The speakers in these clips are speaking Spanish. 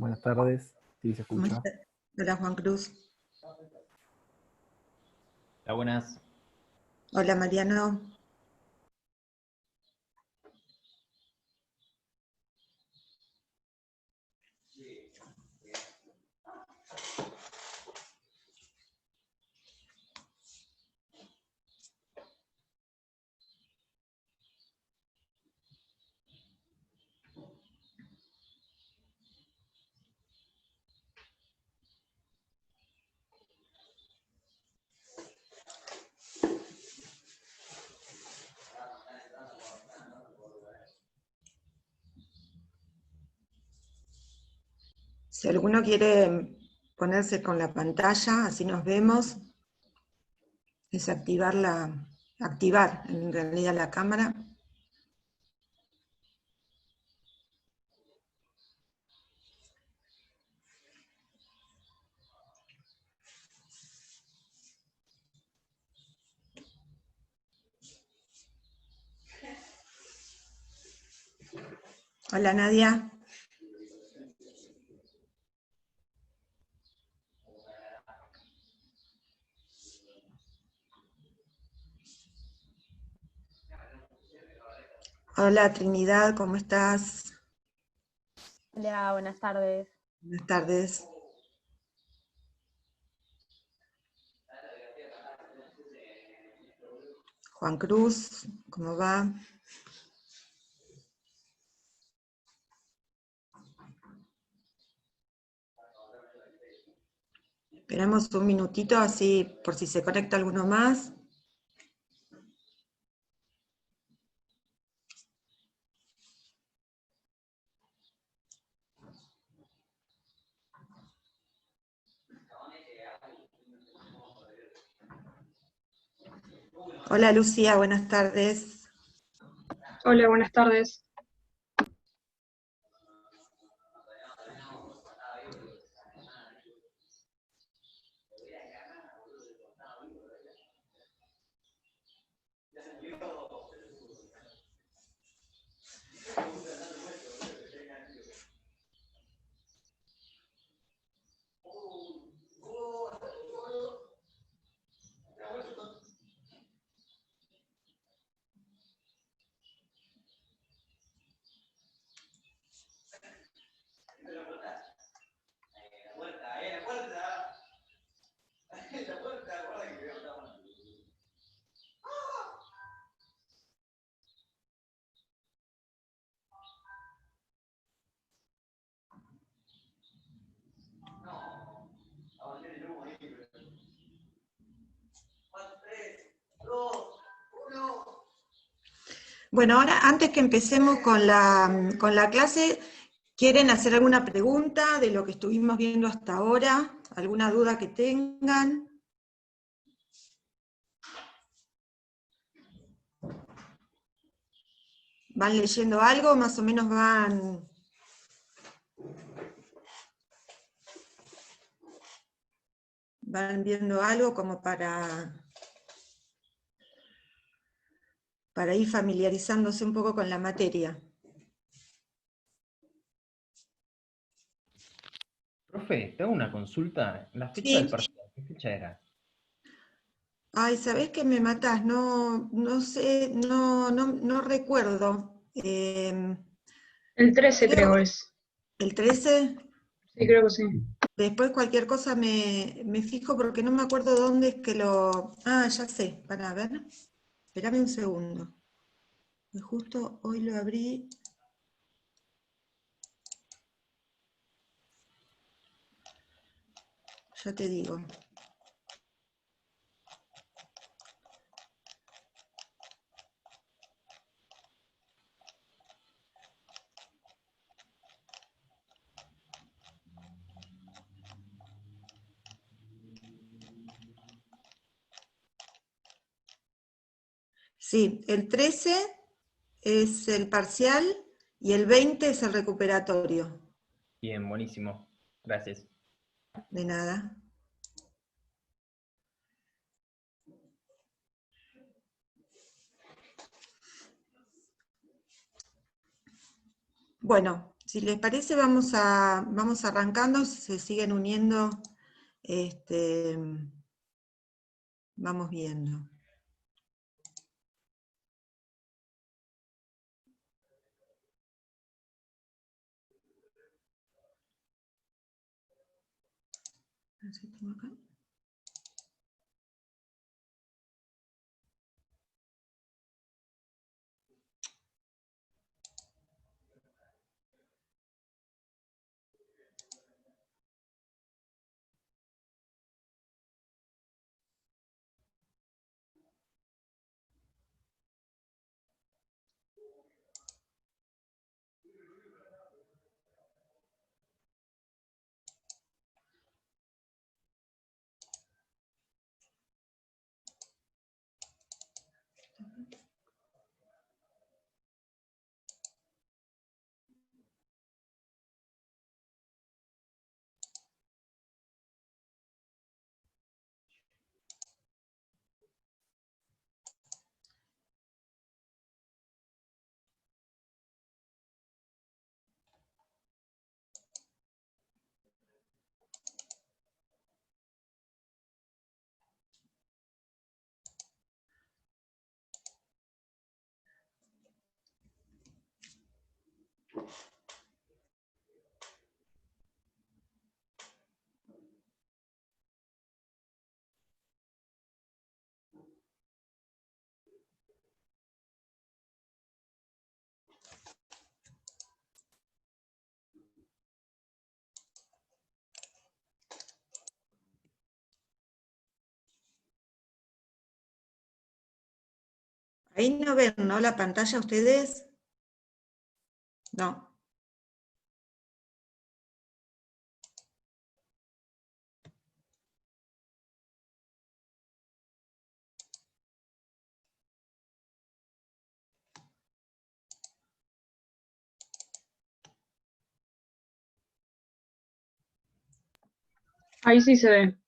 Buenas tardes, sí se ¿Cómo escucha. está? Hola Juan Cruz. Hola, buenas. Hola Mariano. Si alguno quiere ponerse con la pantalla, así nos vemos, es activar en realidad la cámara. Hola Nadia. Hola Trinidad, ¿cómo estás? Hola, buenas tardes. Buenas tardes. Juan Cruz, ¿cómo va? Esperamos un minutito así por si se conecta alguno más. Hola Lucía, buenas tardes. Hola, buenas tardes. Bueno, ahora antes que empecemos con la clase, ¿quieren hacer alguna pregunta de lo que estuvimos viendo hasta ahora? ¿Alguna duda que tengan? ¿Van leyendo algo? ¿Más o menos van viendo algo como para ir familiarizándose un poco con la materia? Profe, te hago una consulta. ¿La fecha del Sí. parcial, qué fecha era? Ay, ¿sabés que me matás? No sé, no recuerdo. El 13 creo es. ¿El 13? Sí, creo que sí. Después cualquier cosa me fijo porque no me acuerdo dónde es que lo... Ah, ya sé, para ver. Espérame un segundo. Que justo hoy lo abrí. Ya te digo. Sí, el 13 es el parcial y el 20 es el recuperatorio. Bien, buenísimo. Gracias. De nada. Bueno, Si les parece, vamos arrancando, se siguen uniendo, vamos viendo. A ver si tengo acá. Ahí no ven, ¿no? La pantalla ustedes. No. Ahí sí se ve,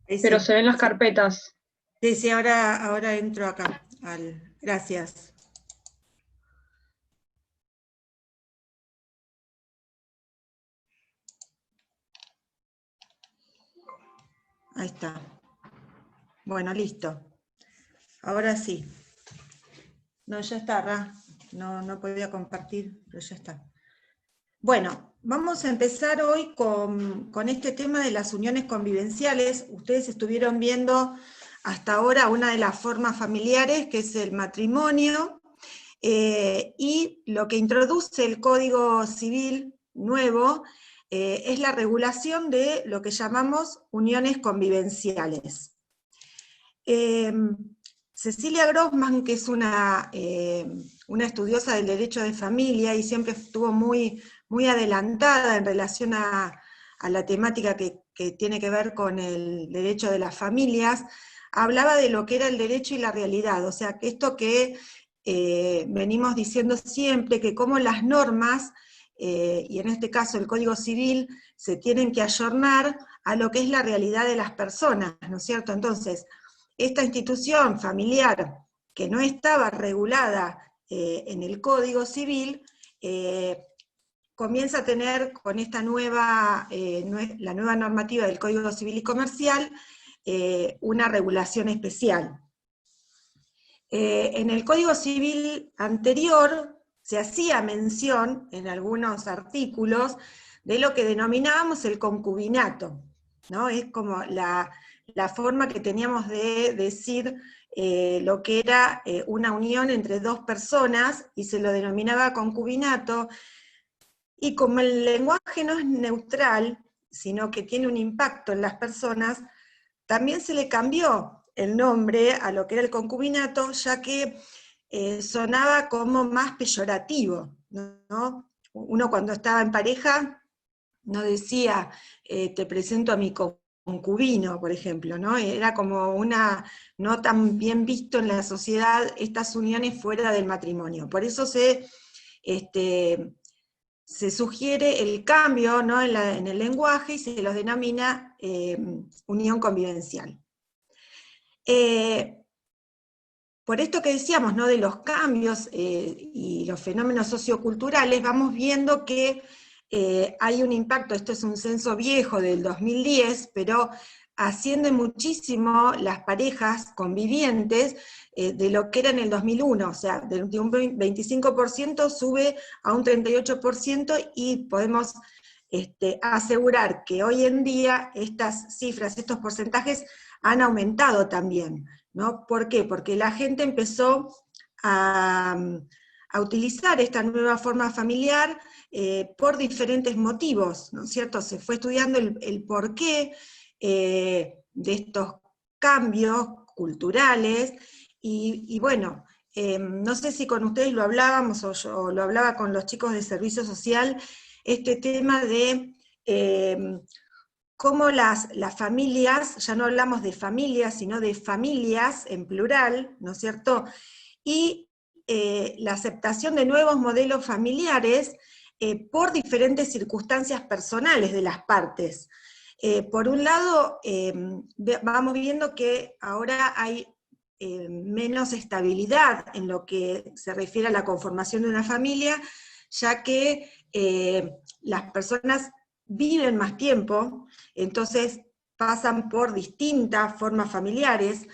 Ahí pero sí. se ven las carpetas. Sí, sí, ahora entro acá. Gracias. Ahí está. Bueno, listo. Ahora sí. No, ya está, Ra. No podía compartir, pero ya está. Bueno, vamos a empezar hoy con este tema de las uniones convivenciales. Ustedes estuvieron viendo hasta ahora una de las formas familiares, que es el matrimonio, y lo que introduce el Código Civil nuevo es la regulación de lo que llamamos uniones convivenciales. Cecilia Grossman, que es una estudiosa del derecho de familia y siempre estuvo muy adelantada en relación a la temática que tiene que ver con el derecho de las familias, hablaba de lo que era el derecho y la realidad, o sea, que esto que venimos diciendo siempre, que como las normas, y en este caso el Código Civil, se tienen que ayornar a lo que es la realidad de las personas, ¿no es cierto? Entonces, esta institución familiar que no estaba regulada en el Código Civil, comienza a tener con esta la nueva normativa del Código Civil y Comercial, una regulación especial. En el Código Civil anterior se hacía mención en algunos artículos de lo que denominábamos el concubinato, ¿no? Es como la forma que teníamos de decir lo que era una unión entre dos personas, y se lo denominaba concubinato, y como el lenguaje no es neutral, sino que tiene un impacto en las personas, también se le cambió el nombre a lo que era el concubinato, ya que sonaba como más peyorativo, ¿no? Uno cuando estaba en pareja no decía, te presento a mi concubino, por ejemplo, ¿no? Era como no tan bien visto en la sociedad estas uniones fuera del matrimonio. Por eso se sugiere el cambio, ¿no? en el lenguaje, y se los denomina unión convivencial. Por esto que decíamos, ¿no? De los cambios y los fenómenos socioculturales, vamos viendo que hay un impacto, esto es un censo viejo del 2010, pero ascienden muchísimo las parejas convivientes de lo que era en el 2001, o sea, de un 25% sube a un 38% y podemos asegurar que hoy en día estas cifras, estos porcentajes han aumentado también, ¿no? ¿Por qué? Porque la gente empezó a utilizar esta nueva forma familiar por diferentes motivos, ¿no es cierto? Se fue estudiando el porqué de estos cambios culturales, y bueno, no sé si con ustedes lo hablábamos, o yo lo hablaba con los chicos de servicio social, este tema de cómo las familias, ya no hablamos de familias, sino de familias en plural, ¿no es cierto? Y la aceptación de nuevos modelos familiares por diferentes circunstancias personales de las partes. Por un lado, vamos viendo que ahora hay menos estabilidad en lo que se refiere a la conformación de una familia, ya que las personas viven más tiempo, entonces pasan por distintas formas familiares.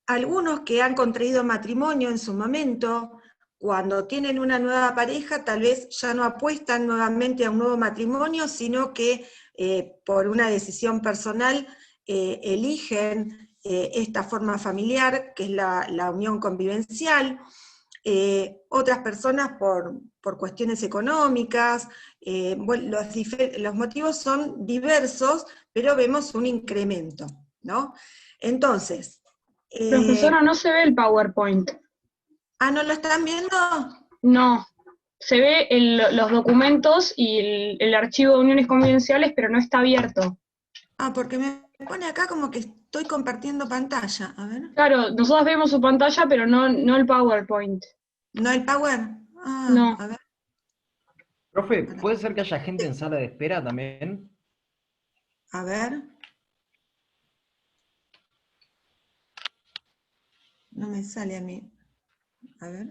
Algunos que han contraído matrimonio en su momento, cuando tienen una nueva pareja, tal vez ya no apuestan nuevamente a un nuevo matrimonio, sino que por una decisión personal eligen esta forma familiar, que es la unión convivencial. Otras personas por cuestiones económicas. Bueno, los motivos son diversos, pero vemos un incremento, ¿no? Entonces, Profesora, no se ve el PowerPoint. ¿no lo están viendo? No. Se ve los documentos y el archivo de uniones confidenciales, pero no está abierto. Porque me pone acá como que estoy compartiendo pantalla. A ver. Claro, nosotros vemos su pantalla, pero no el PowerPoint. ¿No el Power? No. A ver. Profe, ¿puede ser que haya gente en sala de espera también? A ver. No me sale a mí. A ver.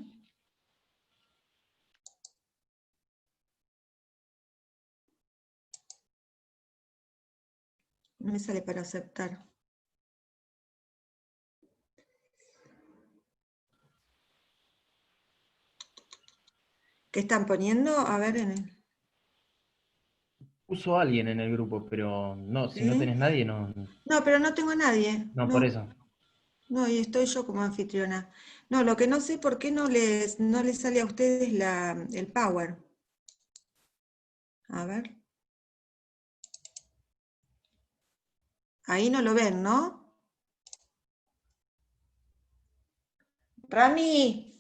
No me sale para aceptar. ¿Qué están poniendo? A ver en el... Puso a alguien en el grupo, pero no, si no ¿Sí? tenés nadie, no, No, pero no tengo a nadie. no por No, eso. no, y estoy yo como anfitriona. No, lo que no sé por qué no les sale a ustedes el Power. A ver. Ahí no lo ven, ¿no? Rami.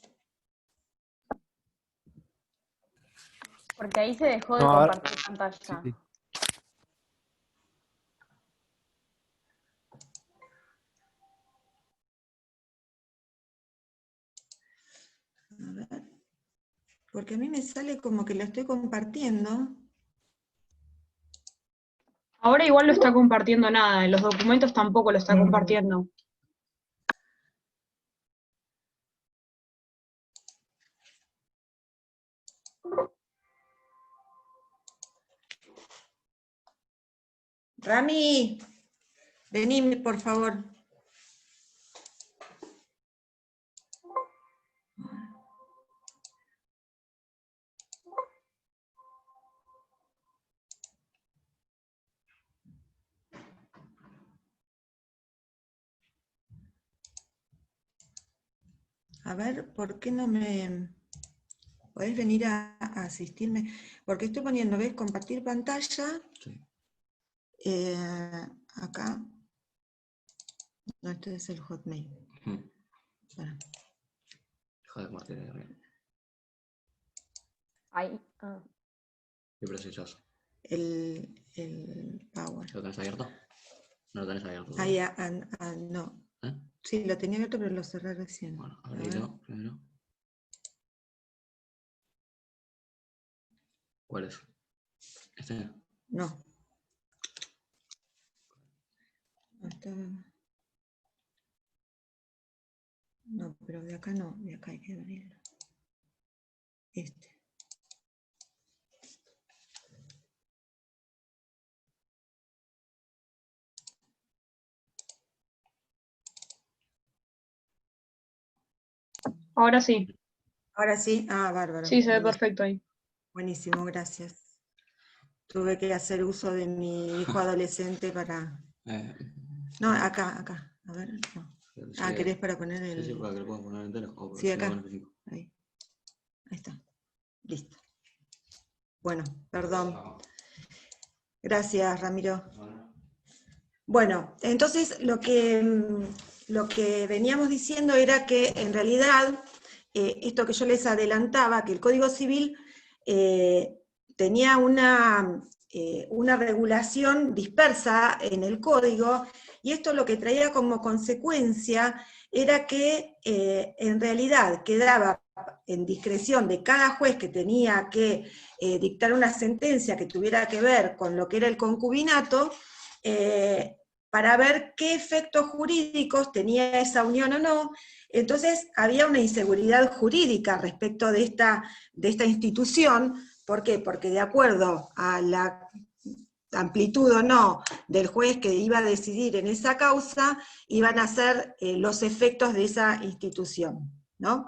Porque ahí se dejó de No, ahora- compartir pantalla. sí. A ver. Porque a mí me sale como que lo estoy compartiendo. Ahora igual no está compartiendo nada, en los documentos tampoco lo está compartiendo. Rami, vení, por favor. A ver, ¿por qué no me... ¿Podés venir a asistirme? Porque estoy poniendo, ¿ves? Compartir pantalla. Sí. Acá. No, este es el Hotmail. Espera. Deja de compartir ahí arriba. Ahí. ¿Qué precisas? El Power. ¿Lo tenés abierto? No lo tenés abierto. Ahí, no. ¿Eh? Sí, lo tenía abierto, pero lo cerré recién. Bueno, A ver. abrilo primero. ¿Cuál es? ¿Este? No. No, pero de acá no, de acá hay que abrirlo. Este. Ahora sí. Ahora sí, bárbaro. Sí, se ve perfecto ahí. Buenísimo, gracias. Tuve que hacer uso de mi hijo adolescente para... No, acá. A ver, no. ¿Querés para poner el...? Sí, para que lo puedas poner entero. O Sí, si no, acá. con F5. Ahí está. Listo. Bueno, perdón. Gracias, Ramiro. Bueno, entonces lo que veníamos diciendo era que en realidad, esto que yo les adelantaba, que el Código Civil tenía una regulación dispersa en el código, y esto lo que traía como consecuencia era que en realidad quedaba en discreción de cada juez que tenía que dictar una sentencia que tuviera que ver con lo que era el concubinato, para ver qué efectos jurídicos tenía esa unión o no. Entonces había una inseguridad jurídica respecto de esta institución. ¿Por qué? Porque de acuerdo a la amplitud o no del juez que iba a decidir en esa causa, iban a ser los efectos de esa institución, ¿no?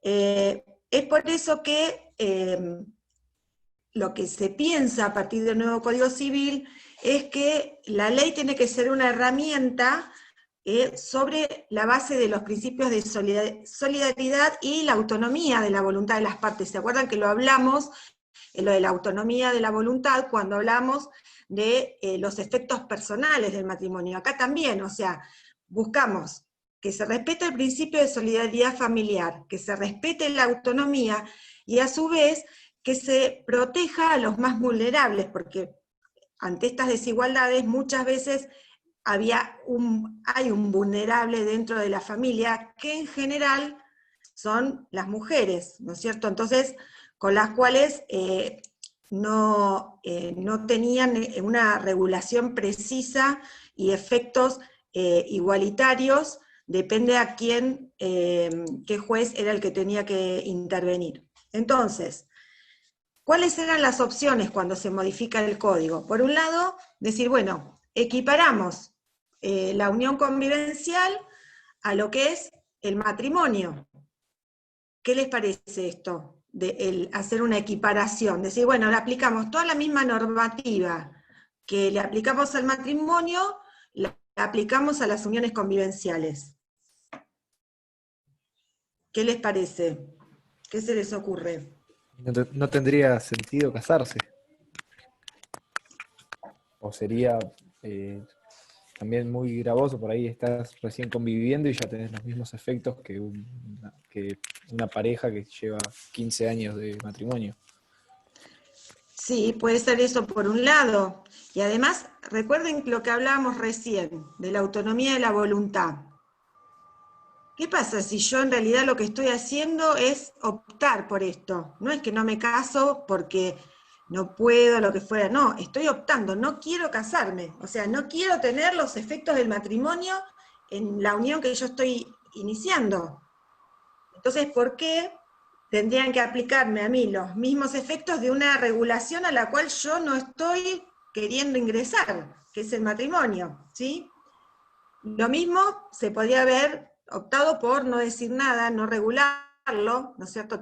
Es por eso que lo que se piensa a partir del nuevo Código Civil es que la ley tiene que ser una herramienta sobre la base de los principios de solidaridad y la autonomía de la voluntad de las partes. ¿Se acuerdan que lo hablamos, lo de la autonomía de la voluntad, cuando hablamos de los efectos personales del matrimonio? Acá también, o sea, buscamos que se respete el principio de solidaridad familiar, que se respete la autonomía, y a su vez que se proteja a los más vulnerables, porque ante estas desigualdades muchas veces hay un vulnerable dentro de la familia, que en general son las mujeres, ¿no es cierto? Entonces, con las cuales no tenían una regulación precisa y efectos igualitarios, depende a quién, qué juez era el que tenía que intervenir. Entonces, ¿cuáles eran las opciones cuando se modifica el código? Por un lado, decir, bueno, equiparamos la unión convivencial a lo que es el matrimonio. ¿Qué les parece esto? De hacer una equiparación, decir, bueno, le aplicamos toda la misma normativa que le aplicamos al matrimonio, la aplicamos a las uniones convivenciales. ¿Qué les parece? ¿Qué se les ocurre? No tendría sentido casarse. O sería también muy gravoso, por ahí estás recién conviviendo y ya tenés los mismos efectos que una pareja que lleva 15 años de matrimonio. Sí, puede ser eso por un lado. Y además, recuerden lo que hablábamos recién, de la autonomía de la voluntad. ¿Qué pasa si yo en realidad lo que estoy haciendo es optar por esto? No es que no me caso porque no puedo, lo que fuera, no, estoy optando, no quiero casarme, o sea, no quiero tener los efectos del matrimonio en la unión que yo estoy iniciando. Entonces, ¿por qué tendrían que aplicarme a mí los mismos efectos de una regulación a la cual yo no estoy queriendo ingresar, que es el matrimonio, ¿sí? Lo mismo se podría haber optado por no decir nada, no regularlo, ¿no es cierto?,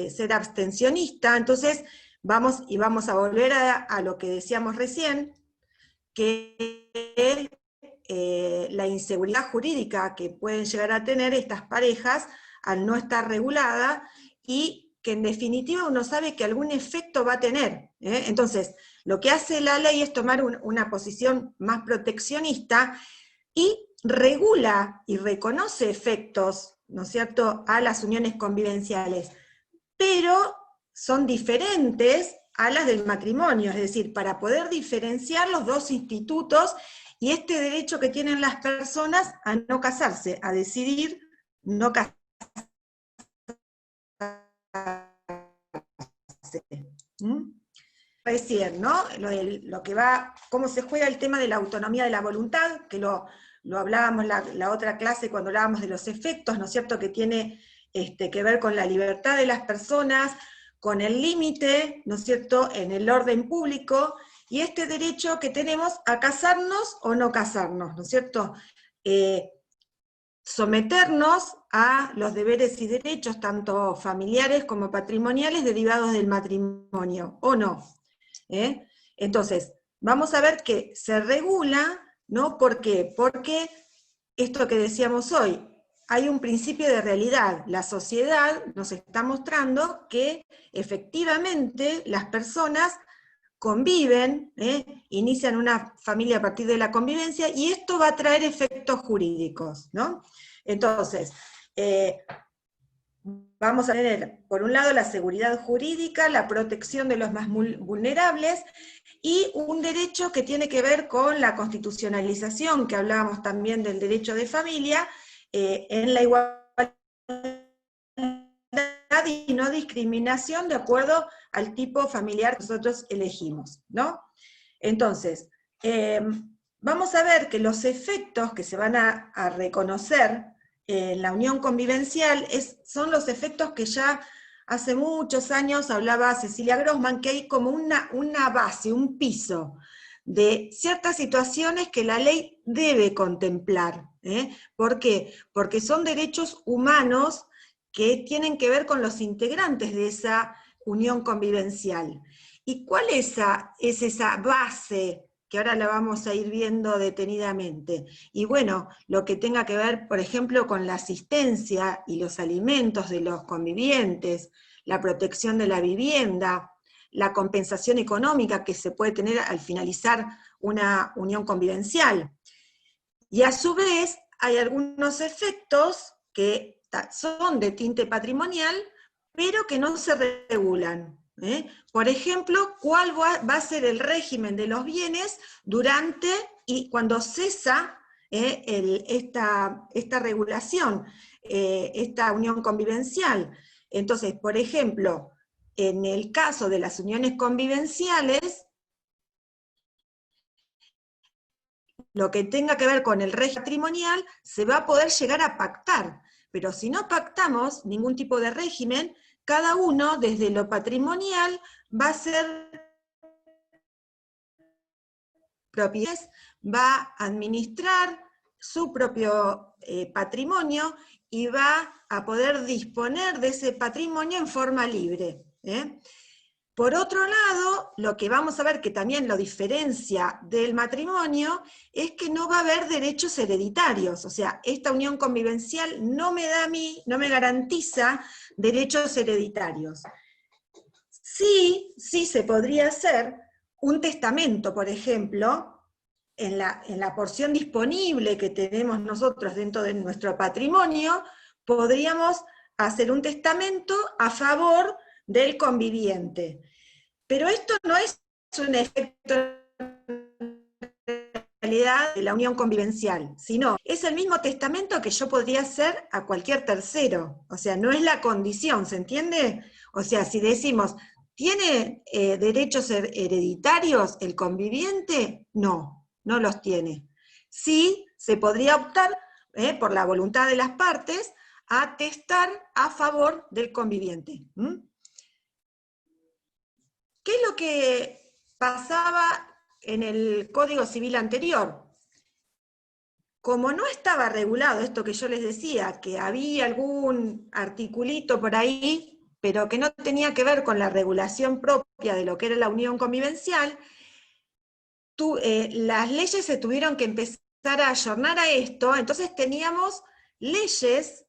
ser abstencionista. Entonces vamos a volver a lo que decíamos recién, que es la inseguridad jurídica que pueden llegar a tener estas parejas al no estar regulada, y que en definitiva uno sabe que algún efecto va a tener. Entonces, lo que hace la ley es tomar una posición más proteccionista y regula y reconoce efectos, ¿no es cierto?, a las uniones convivenciales, pero son diferentes a las del matrimonio, es decir, para poder diferenciar los dos institutos y este derecho que tienen las personas a no casarse, a decidir no casarse. Recién, ¿no? Lo que va, cómo se juega el tema de la autonomía de la voluntad, que lo hablábamos la otra clase cuando hablábamos de los efectos, ¿no es cierto?, que tiene que ver con la libertad de las personas, con el límite, ¿no es cierto?, en el orden público, y este derecho que tenemos a casarnos o no casarnos, ¿no es cierto? someternos a los deberes y derechos, tanto familiares como patrimoniales, derivados del matrimonio, ¿o no? Entonces, vamos a ver que se regula, ¿no? ¿Por qué? Porque esto que decíamos hoy, hay un principio de realidad. La sociedad nos está mostrando que efectivamente las personas conviven, inician una familia a partir de la convivencia, y esto va a traer efectos jurídicos, ¿no? Entonces, vamos a tener, por un lado, la seguridad jurídica, la protección de los más vulnerables, y un derecho que tiene que ver con la constitucionalización, que hablábamos también del derecho de familia, en la igualdad y no discriminación de acuerdo al tipo familiar que nosotros elegimos, ¿no? Entonces, vamos a ver que los efectos que se van a reconocer en la unión convivencial son los efectos que ya hace muchos años hablaba Cecilia Grossman, que hay como una base, un piso de ciertas situaciones que la ley debe contemplar. ¿Por qué? Porque son derechos humanos que tienen que ver con los integrantes de esa unión convivencial. ¿Y cuál es esa base que ahora la vamos a ir viendo detenidamente? Y bueno, lo que tenga que ver, por ejemplo, con la asistencia y los alimentos de los convivientes, la protección de la vivienda, la compensación económica que se puede tener al finalizar una unión convivencial. Y a su vez, hay algunos efectos que son de tinte patrimonial, pero que no se regulan. Por ejemplo, ¿cuál va a ser el régimen de los bienes durante y cuando cesa esta regulación, esta unión convivencial? Entonces, por ejemplo, en el caso de las uniones convivenciales, lo que tenga que ver con el régimen patrimonial se va a poder llegar a pactar, pero si no pactamos ningún tipo de régimen, cada uno desde lo patrimonial va a ser propiedades, va a administrar su propio patrimonio y va a poder disponer de ese patrimonio en forma libre. Por otro lado, lo que vamos a ver que también lo diferencia del matrimonio es que no va a haber derechos hereditarios, o sea, esta unión convivencial no me da a mí, no me garantiza derechos hereditarios. Sí se podría hacer un testamento, por ejemplo, en la porción disponible que tenemos nosotros dentro de nuestro patrimonio, podríamos hacer un testamento a favor del conviviente. Pero esto no es un efecto en realidad de la unión convivencial, sino es el mismo testamento que yo podría hacer a cualquier tercero. O sea, no es la condición, ¿se entiende? O sea, si decimos, ¿tiene derechos hereditarios el conviviente? No los tiene. Sí, se podría optar, por la voluntad de las partes, a testar a favor del conviviente. ¿Qué es lo que pasaba en el Código Civil anterior? Como no estaba regulado esto que yo les decía, que había algún articulito por ahí, pero que no tenía que ver con la regulación propia de lo que era la unión convivencial, las leyes se tuvieron que empezar a ayornar a esto, entonces teníamos leyes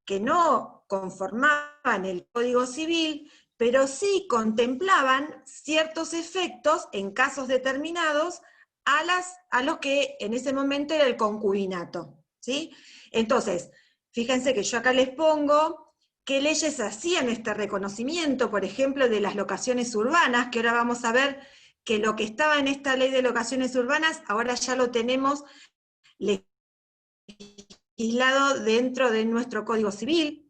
que no conformaban el Código Civil, pero sí contemplaban ciertos efectos en casos determinados a los que en ese momento era el concubinato, ¿sí? Entonces, fíjense que yo acá les pongo qué leyes hacían este reconocimiento, por ejemplo, de las locaciones urbanas, que ahora vamos a ver que lo que estaba en esta ley de locaciones urbanas, ahora ya lo tenemos legislado dentro de nuestro Código Civil.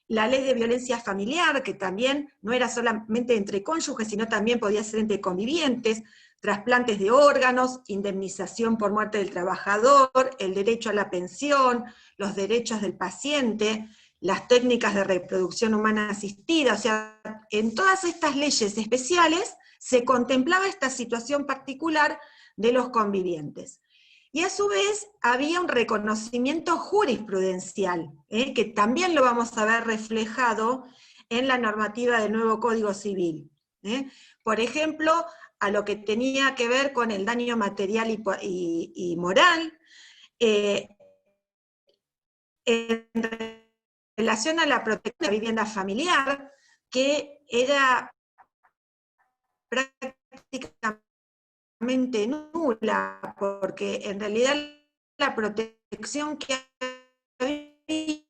La ley de violencia familiar, que también no era solamente entre cónyuges, sino también podía ser entre convivientes, trasplantes de órganos, indemnización por muerte del trabajador, el derecho a la pensión, los derechos del paciente, las técnicas de reproducción humana asistida. O sea, en todas estas leyes especiales se contemplaba esta situación particular de los convivientes. y a su vez había un reconocimiento jurisprudencial, que también lo vamos a ver reflejado en la normativa del nuevo Código Civil. Por ejemplo, a lo que tenía que ver con el daño material y moral, en relación a la protección de la vivienda familiar, que era prácticamente nula, porque en realidad la protección que había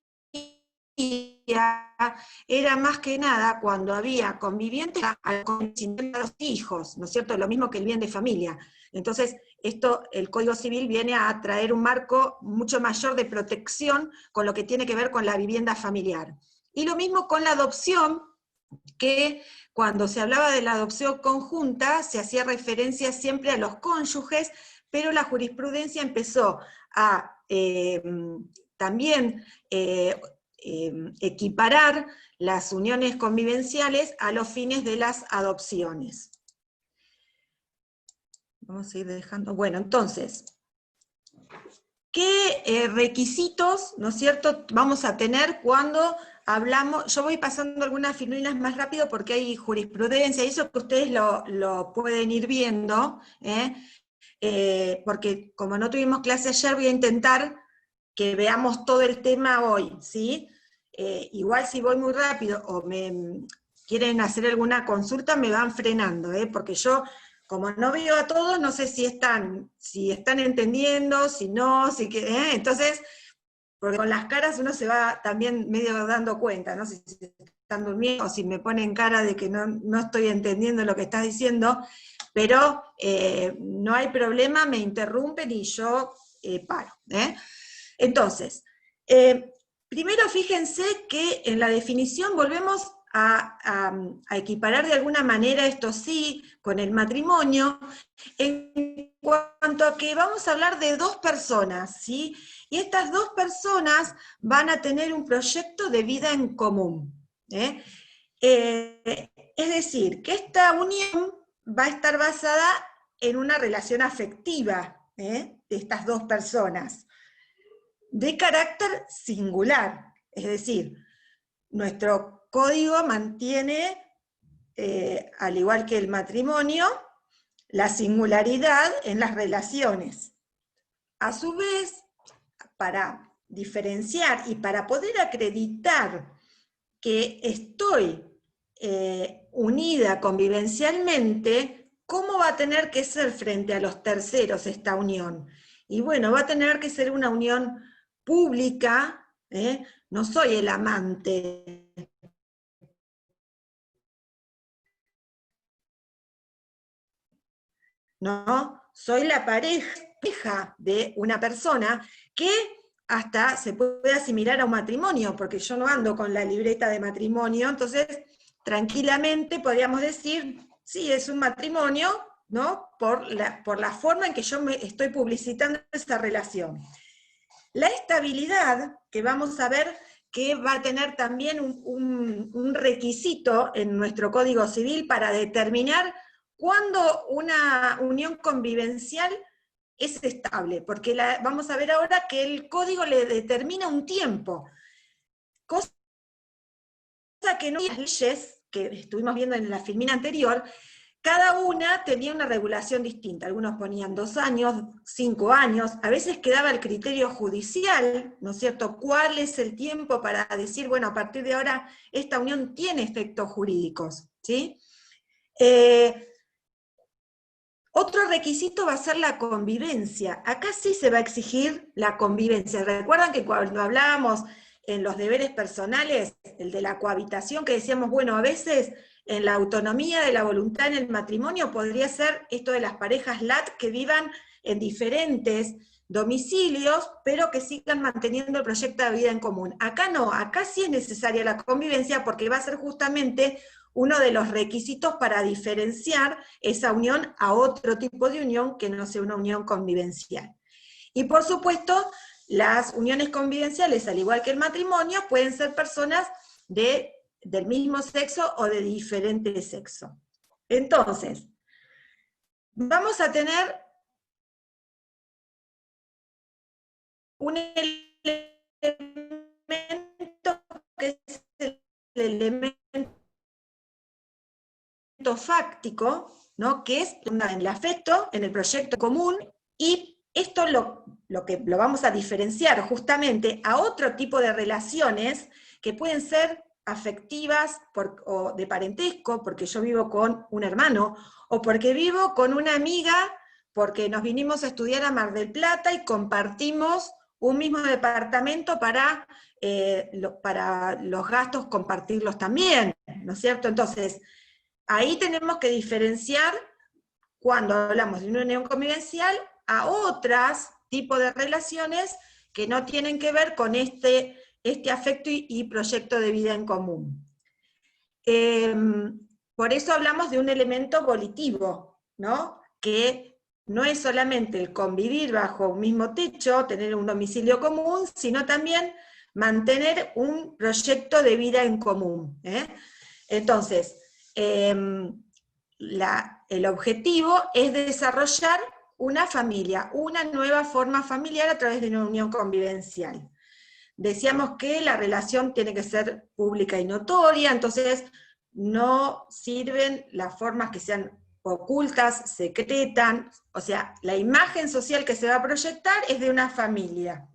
era más que nada cuando había convivientes al consentimiento de los hijos, ¿no es cierto? Lo mismo que el bien de familia. Entonces, el Código Civil viene a traer un marco mucho mayor de protección con lo que tiene que ver con la vivienda familiar. Y lo mismo con la adopción, que cuando se hablaba de la adopción conjunta, se hacía referencia siempre a los cónyuges, pero la jurisprudencia empezó a también equiparar las uniones convivenciales a los fines de las adopciones. Vamos a ir dejando. Bueno, entonces, ¿qué requisitos, ¿no es cierto?, vamos a tener cuando hablamos? Yo voy pasando algunas filulas más rápido porque hay jurisprudencia, y eso que ustedes lo pueden ir viendo, porque como no tuvimos clase ayer, voy a intentar que veamos todo el tema hoy, ¿sí? Igual si voy muy rápido o me quieren hacer alguna consulta, me van frenando, porque yo, como no veo a todos, no sé si están entendiendo, si no, entonces, porque con las caras uno se va también medio dando cuenta, ¿no? Si están durmiendo o si me ponen cara de que no estoy entendiendo lo que estás diciendo, pero no hay problema, me interrumpen y yo paro. Entonces, primero fíjense que en la definición volvemos a equiparar de alguna manera, esto sí, con el matrimonio, en cuanto a que vamos a hablar de dos personas, ¿sí? Y estas dos personas van a tener un proyecto de vida en común. Es decir, que esta unión va a estar basada en una relación afectiva de estas dos personas, de carácter singular, es decir, nuestro código mantiene, al igual que el matrimonio, la singularidad en las relaciones. A su vez, para diferenciar y para poder acreditar que estoy unida convivencialmente, ¿cómo va a tener que ser frente a los terceros esta unión? Y bueno, va a tener que ser una unión pública, no soy el amante. No, soy la pareja de una persona que hasta se puede asimilar a un matrimonio, porque yo no ando con la libreta de matrimonio, entonces tranquilamente podríamos decir, sí, es un matrimonio, ¿no? Por la forma en que yo me estoy publicitando esa relación. La estabilidad, que vamos a ver que va a tener también un requisito en nuestro Código Civil para determinar cuándo una unión convivencial es estable, porque vamos a ver ahora que el Código le determina un tiempo, cosa que no las leyes que estuvimos viendo en la filmina anterior, cada una tenía una regulación distinta. Algunos ponían 2 años, 5 años, a veces quedaba el criterio judicial, ¿no es cierto? ¿Cuál es el tiempo para decir, bueno, a partir de ahora esta unión tiene efectos jurídicos? ¿Sí? Otro requisito va a ser la convivencia. Acá sí se va a exigir la convivencia. ¿Recuerdan que cuando hablábamos en los deberes personales, el de la cohabitación, que decíamos, bueno, a veces en la autonomía de la voluntad en el matrimonio podría ser esto de las parejas LAT que vivan en diferentes domicilios, pero que sigan manteniendo el proyecto de vida en común? Acá no, acá sí es necesaria la convivencia porque va a ser justamente uno de los requisitos para diferenciar esa unión a otro tipo de unión que no sea una unión convivencial. Y por supuesto, las uniones convivenciales, al igual que el matrimonio, pueden ser personas del mismo sexo o de diferente sexo. Entonces, vamos a tener un elemento que es el elemento fáctico, ¿no? Que es en el afecto, en el proyecto común, y esto lo vamos a diferenciar justamente a otro tipo de relaciones que pueden ser afectivas o de parentesco, porque yo vivo con un hermano, o porque vivo con una amiga, porque nos vinimos a estudiar a Mar del Plata y compartimos un mismo departamento para los gastos compartirlos también, ¿no es cierto? Entonces, ahí tenemos que diferenciar, cuando hablamos de una unión convivencial, a otros tipos de relaciones que no tienen que ver con este afecto y proyecto de vida en común. Por eso hablamos de un elemento volitivo, ¿no? Que no es solamente el convivir bajo un mismo techo, tener un domicilio común, sino también mantener un proyecto de vida en común. Entonces, el objetivo es desarrollar una familia, una nueva forma familiar a través de una unión convivencial. Decíamos que la relación tiene que ser pública y notoria, entonces no sirven las formas que sean ocultas, secretan, o sea, la imagen social que se va a proyectar es de una familia.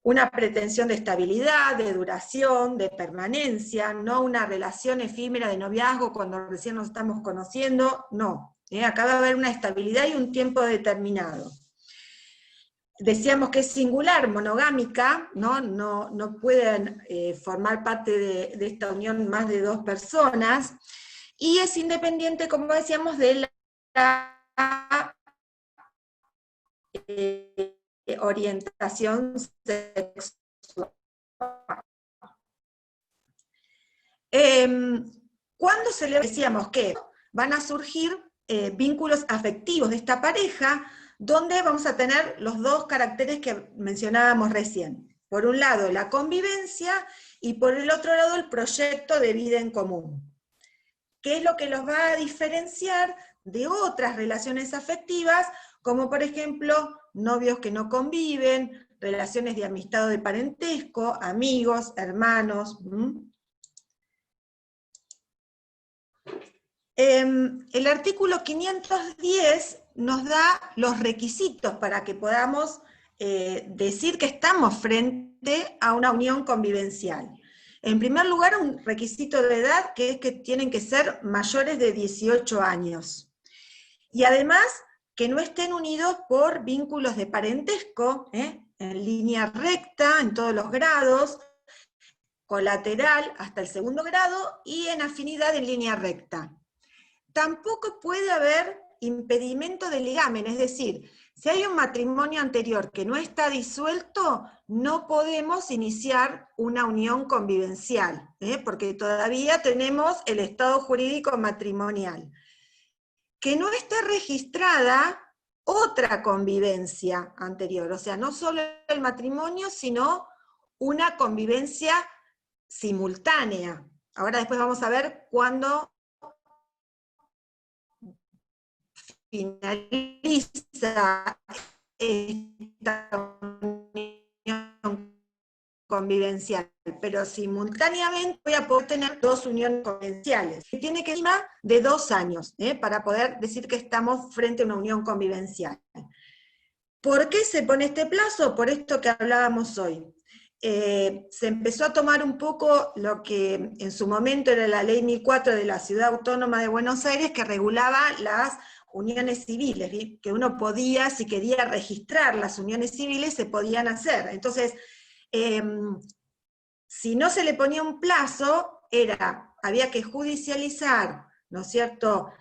Una pretensión de estabilidad, de duración, de permanencia, no una relación efímera de noviazgo cuando recién nos estamos conociendo, no. Acá va a haber una estabilidad y un tiempo determinado. Decíamos que es singular, monogámica, no pueden formar parte de esta unión más de 2 personas, y es independiente, como decíamos, de la orientación sexual. Cuando decíamos que van a surgir vínculos afectivos de esta pareja, donde vamos a tener los 2 caracteres que mencionábamos recién. Por un lado, la convivencia, y por el otro lado, el proyecto de vida en común. ¿Qué es lo que los va a diferenciar de otras relaciones afectivas, como por ejemplo, novios que no conviven, relaciones de amistad o de parentesco, amigos, hermanos? El artículo 510 nos da los requisitos para que podamos decir que estamos frente a una unión convivencial. En primer lugar, un requisito de edad, que es que tienen que ser mayores de 18 años. Y además, que no estén unidos por vínculos de parentesco, en línea recta, en todos los grados, colateral hasta el 2º grado, y en afinidad en línea recta. Tampoco puede haber impedimento de ligamen, es decir, si hay un matrimonio anterior que no está disuelto, no podemos iniciar una unión convivencial, porque todavía tenemos el estado jurídico matrimonial. Que no esté registrada otra convivencia anterior, o sea, no solo el matrimonio, sino una convivencia simultánea. Ahora después vamos a ver cuándo finaliza esta unión convivencial, pero simultáneamente voy a poder tener 2 uniones convivenciales, que tiene que ser de 2 años, para poder decir que estamos frente a una unión convivencial. ¿Por qué se pone este plazo? Por esto que hablábamos hoy. Se empezó a tomar un poco lo que en su momento era la Ley 1004 de la Ciudad Autónoma de Buenos Aires, que regulaba las uniones civiles, ¿sí? Que uno podía, si quería registrar las uniones civiles, se podían hacer. Entonces, si no se le ponía un plazo, había que judicializar, ¿no es cierto?,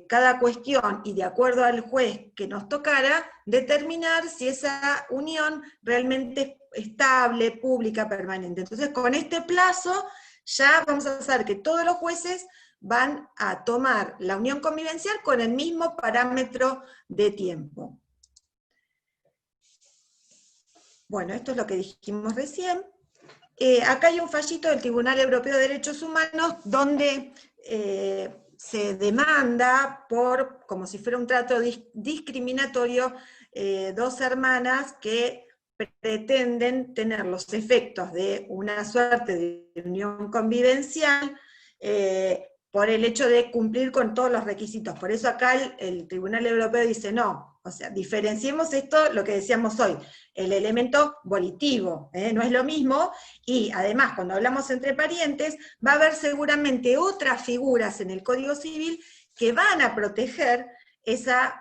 cada cuestión, y de acuerdo al juez que nos tocara, determinar si esa unión realmente es estable, pública, permanente. Entonces, con este plazo, ya vamos a hacer que todos los jueces van a tomar la unión convivencial con el mismo parámetro de tiempo. Bueno, esto es lo que dijimos recién. Acá hay un fallito del Tribunal Europeo de Derechos Humanos, donde se demanda por, como si fuera un trato discriminatorio, 2 hermanas que pretenden tener los efectos de una suerte de unión convivencial por el hecho de cumplir con todos los requisitos. Por eso acá el Tribunal Europeo dice no, o sea, diferenciemos esto, lo que decíamos hoy, el elemento volitivo, no es lo mismo, y además cuando hablamos entre parientes, va a haber seguramente otras figuras en el Código Civil que van a proteger esas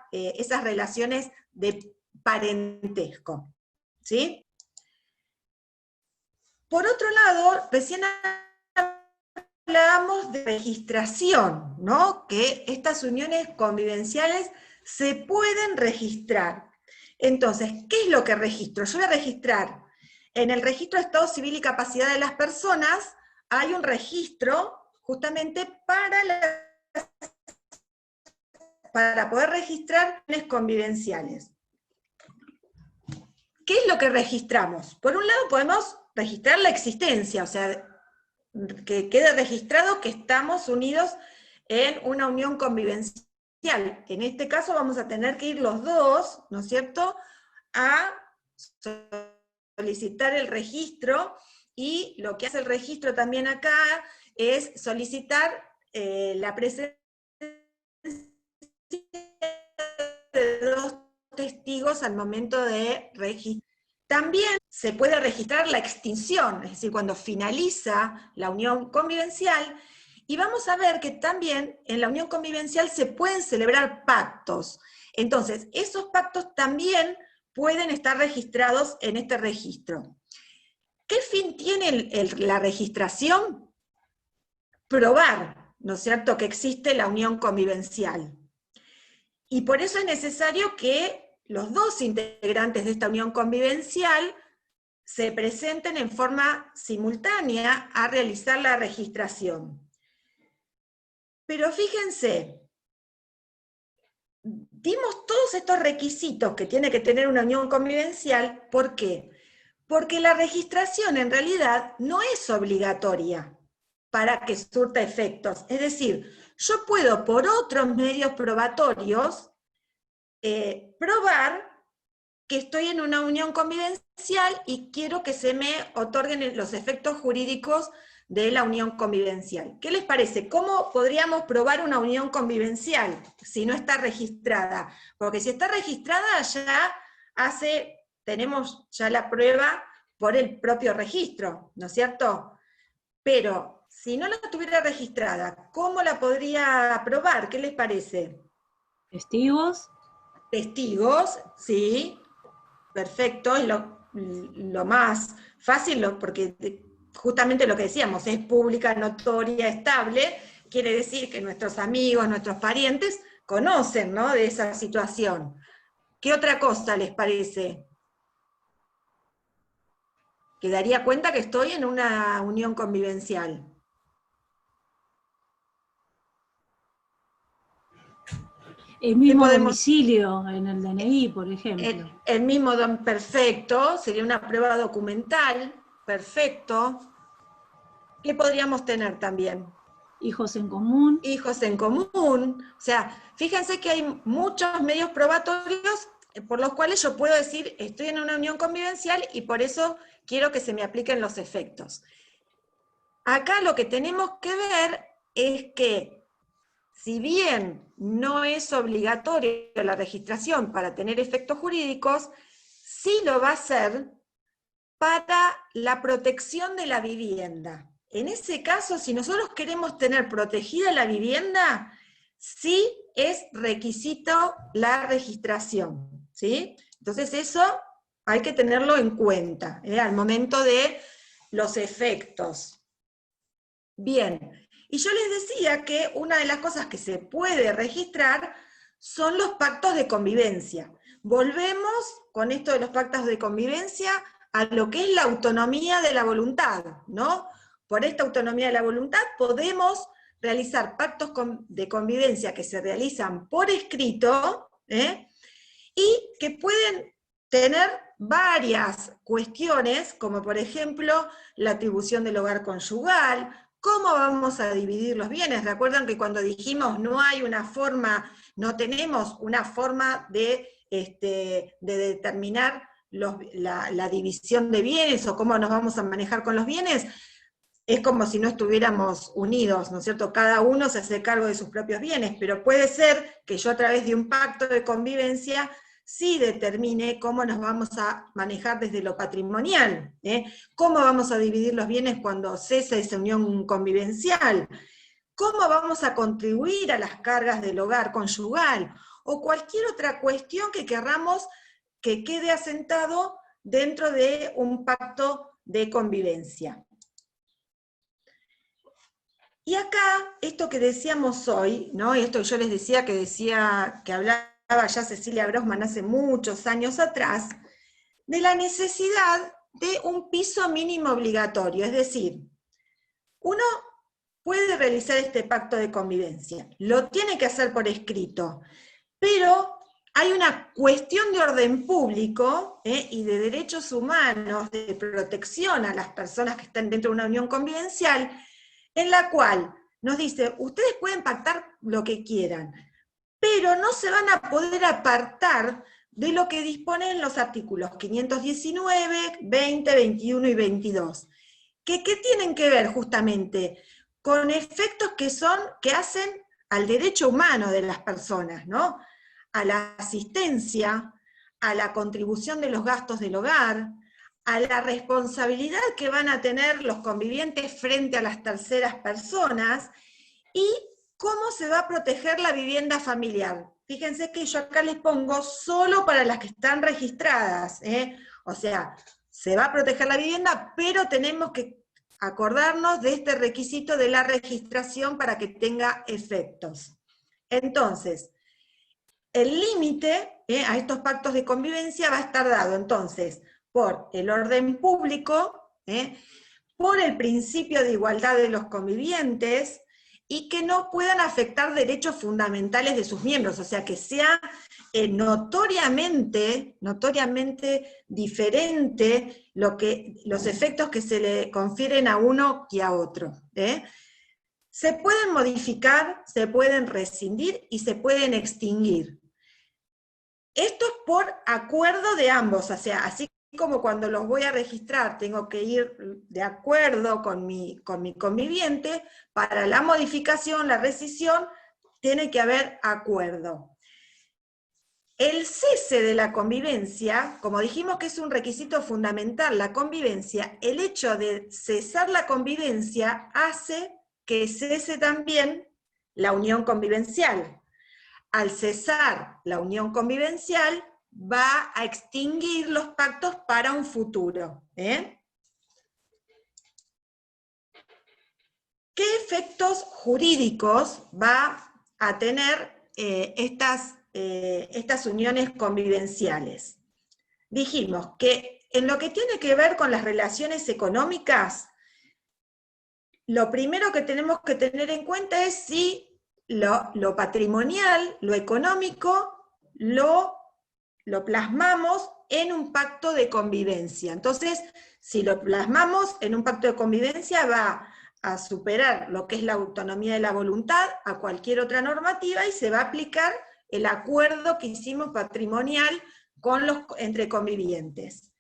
relaciones de parentesco. ¿Sí? Por otro lado, recién hablábamos de registración, ¿no? Que estas uniones convivenciales se pueden registrar. Entonces, ¿qué es lo que registro? Yo voy a registrar, en el registro de Estado Civil y Capacidad de las Personas, hay un registro justamente para poder registrar uniones convivenciales. ¿Qué es lo que registramos? Por un lado podemos registrar la existencia, o sea, que quede registrado que estamos unidos en una unión convivencial. En este caso vamos a tener que ir los dos, ¿no es cierto?, a solicitar el registro, y lo que hace el registro también acá es solicitar la presencia de dos testigos al momento de registrar. También se puede registrar la extinción, es decir, cuando finaliza la unión convivencial, y vamos a ver que también en la unión convivencial se pueden celebrar pactos. Entonces, esos pactos también pueden estar registrados en este registro. ¿Qué fin tiene la registración? Probar, ¿no es cierto?, que existe la unión convivencial. Y por eso es necesario que los dos integrantes de esta unión convivencial se presenten en forma simultánea a realizar la registración. Pero fíjense, dimos todos estos requisitos que tiene que tener una unión convivencial, ¿por qué? Porque la registración en realidad no es obligatoria para que surta efectos. Es decir, yo puedo por otros medios probatorios probar que estoy en una unión convivencial y quiero que se me otorguen los efectos jurídicos de la unión convivencial. ¿Qué les parece? ¿Cómo podríamos probar una unión convivencial si no está registrada? Porque si está registrada ya tenemos ya la prueba por el propio registro, ¿no es cierto? Pero si no la tuviera registrada, ¿cómo la podría probar? ¿Qué les parece? ¿Testigos? Testigos, sí, perfecto, es lo más fácil, porque justamente lo que decíamos, es pública, notoria, estable, quiere decir que nuestros amigos, nuestros parientes, conocen, ¿no?, de esa situación. ¿Qué otra cosa les parece? Que daría cuenta que estoy en una unión convivencial. El mismo domicilio en el DNI, por ejemplo. El mismo perfecto, sería una prueba documental, perfecto. ¿Qué podríamos tener también? Hijos en común. Hijos en común. O sea, fíjense que hay muchos medios probatorios por los cuales yo puedo decir, estoy en una unión convivencial y por eso quiero que se me apliquen los efectos. Acá lo que tenemos que ver es que, si bien no es obligatoria la registración para tener efectos jurídicos, sí lo va a ser para la protección de la vivienda. En ese caso, si nosotros queremos tener protegida la vivienda, sí es requisito la registración, ¿sí? Entonces eso hay que tenerlo en cuenta, al momento de los efectos. Bien. Y yo les decía que una de las cosas que se puede registrar son los pactos de convivencia. Volvemos con esto de los pactos de convivencia a lo que es la autonomía de la voluntad, ¿no? Por esta autonomía de la voluntad podemos realizar pactos de convivencia que se realizan por escrito, y que pueden tener varias cuestiones, como por ejemplo la atribución del hogar conyugal, cómo vamos a dividir los bienes. Recuerdan que cuando dijimos no tenemos una forma de determinar la división de bienes o cómo nos vamos a manejar con los bienes, es como si no estuviéramos unidos, ¿no es cierto? Cada uno se hace cargo de sus propios bienes, pero puede ser que yo a través de un pacto de convivencia sí determine cómo nos vamos a manejar desde lo patrimonial, cómo vamos a dividir los bienes cuando cesa esa unión convivencial, cómo vamos a contribuir a las cargas del hogar conyugal, o cualquier otra cuestión que querramos que quede asentado dentro de un pacto de convivencia. Y acá, esto que decíamos hoy, ¿no? Y esto que yo les decía que hablaba ya Cecilia Grossman hace muchos años atrás, de la necesidad de un piso mínimo obligatorio, es decir, uno puede realizar este pacto de convivencia, lo tiene que hacer por escrito, pero hay una cuestión de orden público y de derechos humanos, de protección a las personas que están dentro de una unión convivencial, en la cual nos dice, ustedes pueden pactar lo que quieran, pero no se van a poder apartar de lo que disponen los artículos 519, 20, 21 y 22. ¿Qué tienen que ver justamente? Con efectos que hacen al derecho humano de las personas, ¿no? A la asistencia, a la contribución de los gastos del hogar, a la responsabilidad que van a tener los convivientes frente a las terceras personas, y cómo se va a proteger la vivienda familiar. Fíjense que yo acá les pongo solo para las que están registradas, o sea, se va a proteger la vivienda, pero tenemos que acordarnos de este requisito de la registración para que tenga efectos. Entonces, el límite a estos pactos de convivencia va a estar dado, entonces, por el orden público, por el principio de igualdad de los convivientes, y que no puedan afectar derechos fundamentales de sus miembros, o sea, que sea notoriamente diferente los efectos que se le confieren a uno que a otro. Se pueden modificar, se pueden rescindir y se pueden extinguir. Esto es por acuerdo de ambos, o sea, así como cuando los voy a registrar tengo que ir de acuerdo con mi conviviente, para la modificación, la rescisión, tiene que haber acuerdo. El cese de la convivencia, como dijimos que es un requisito fundamental, la convivencia, el hecho de cesar la convivencia hace que cese también la unión convivencial. Al cesar la unión convivencial, va a extinguir los pactos para un futuro. ¿Qué efectos jurídicos va a tener estas uniones convivenciales? Dijimos que en lo que tiene que ver con las relaciones económicas, lo primero que tenemos que tener en cuenta es si lo patrimonial, lo económico, lo plasmamos en un pacto de convivencia. Entonces, si lo plasmamos en un pacto de convivencia, va a superar lo que es la autonomía de la voluntad a cualquier otra normativa y se va a aplicar el acuerdo que hicimos patrimonial entre convivientes.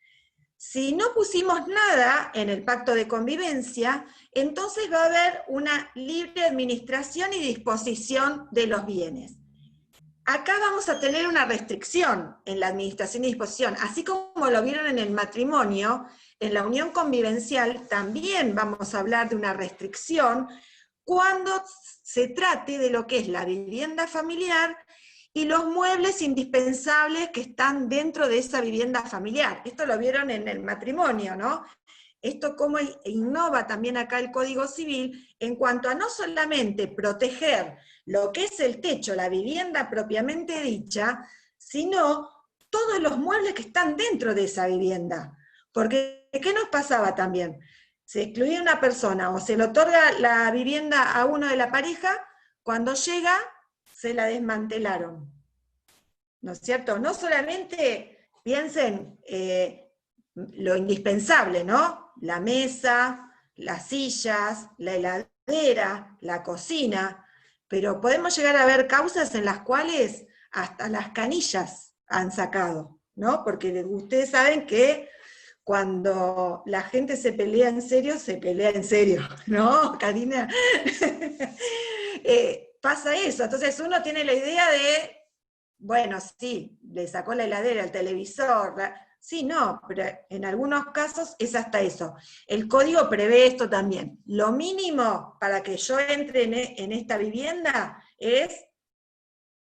Si no pusimos nada en el pacto de convivencia, entonces va a haber una libre administración y disposición de los bienes. Acá vamos a tener una restricción en la administración y disposición, así como lo vieron en el matrimonio, en la unión convivencial también vamos a hablar de una restricción cuando se trate de lo que es la vivienda familiar y los muebles indispensables que están dentro de esa vivienda familiar. Esto lo vieron en el matrimonio, ¿no? Esto cómo innova también acá el Código Civil en cuanto a no solamente proteger lo que es el techo, la vivienda propiamente dicha, sino todos los muebles que están dentro de esa vivienda. Porque, ¿qué nos pasaba también? Se excluía una persona o se le otorga la vivienda a uno de la pareja, cuando llega se la desmantelaron. ¿No es cierto? No solamente piensen lo indispensable, ¿no? La mesa, las sillas, la heladera, la cocina, pero podemos llegar a ver causas en las cuales hasta las canillas han sacado, ¿no? Porque ustedes saben que cuando la gente se pelea en serio, ¿no, Karina? Pasa eso, entonces uno tiene la idea de, bueno, sí, le sacó la heladera, el televisor, sí, no, pero en algunos casos es hasta eso. El código prevé esto también. Lo mínimo para que yo entre en esta vivienda es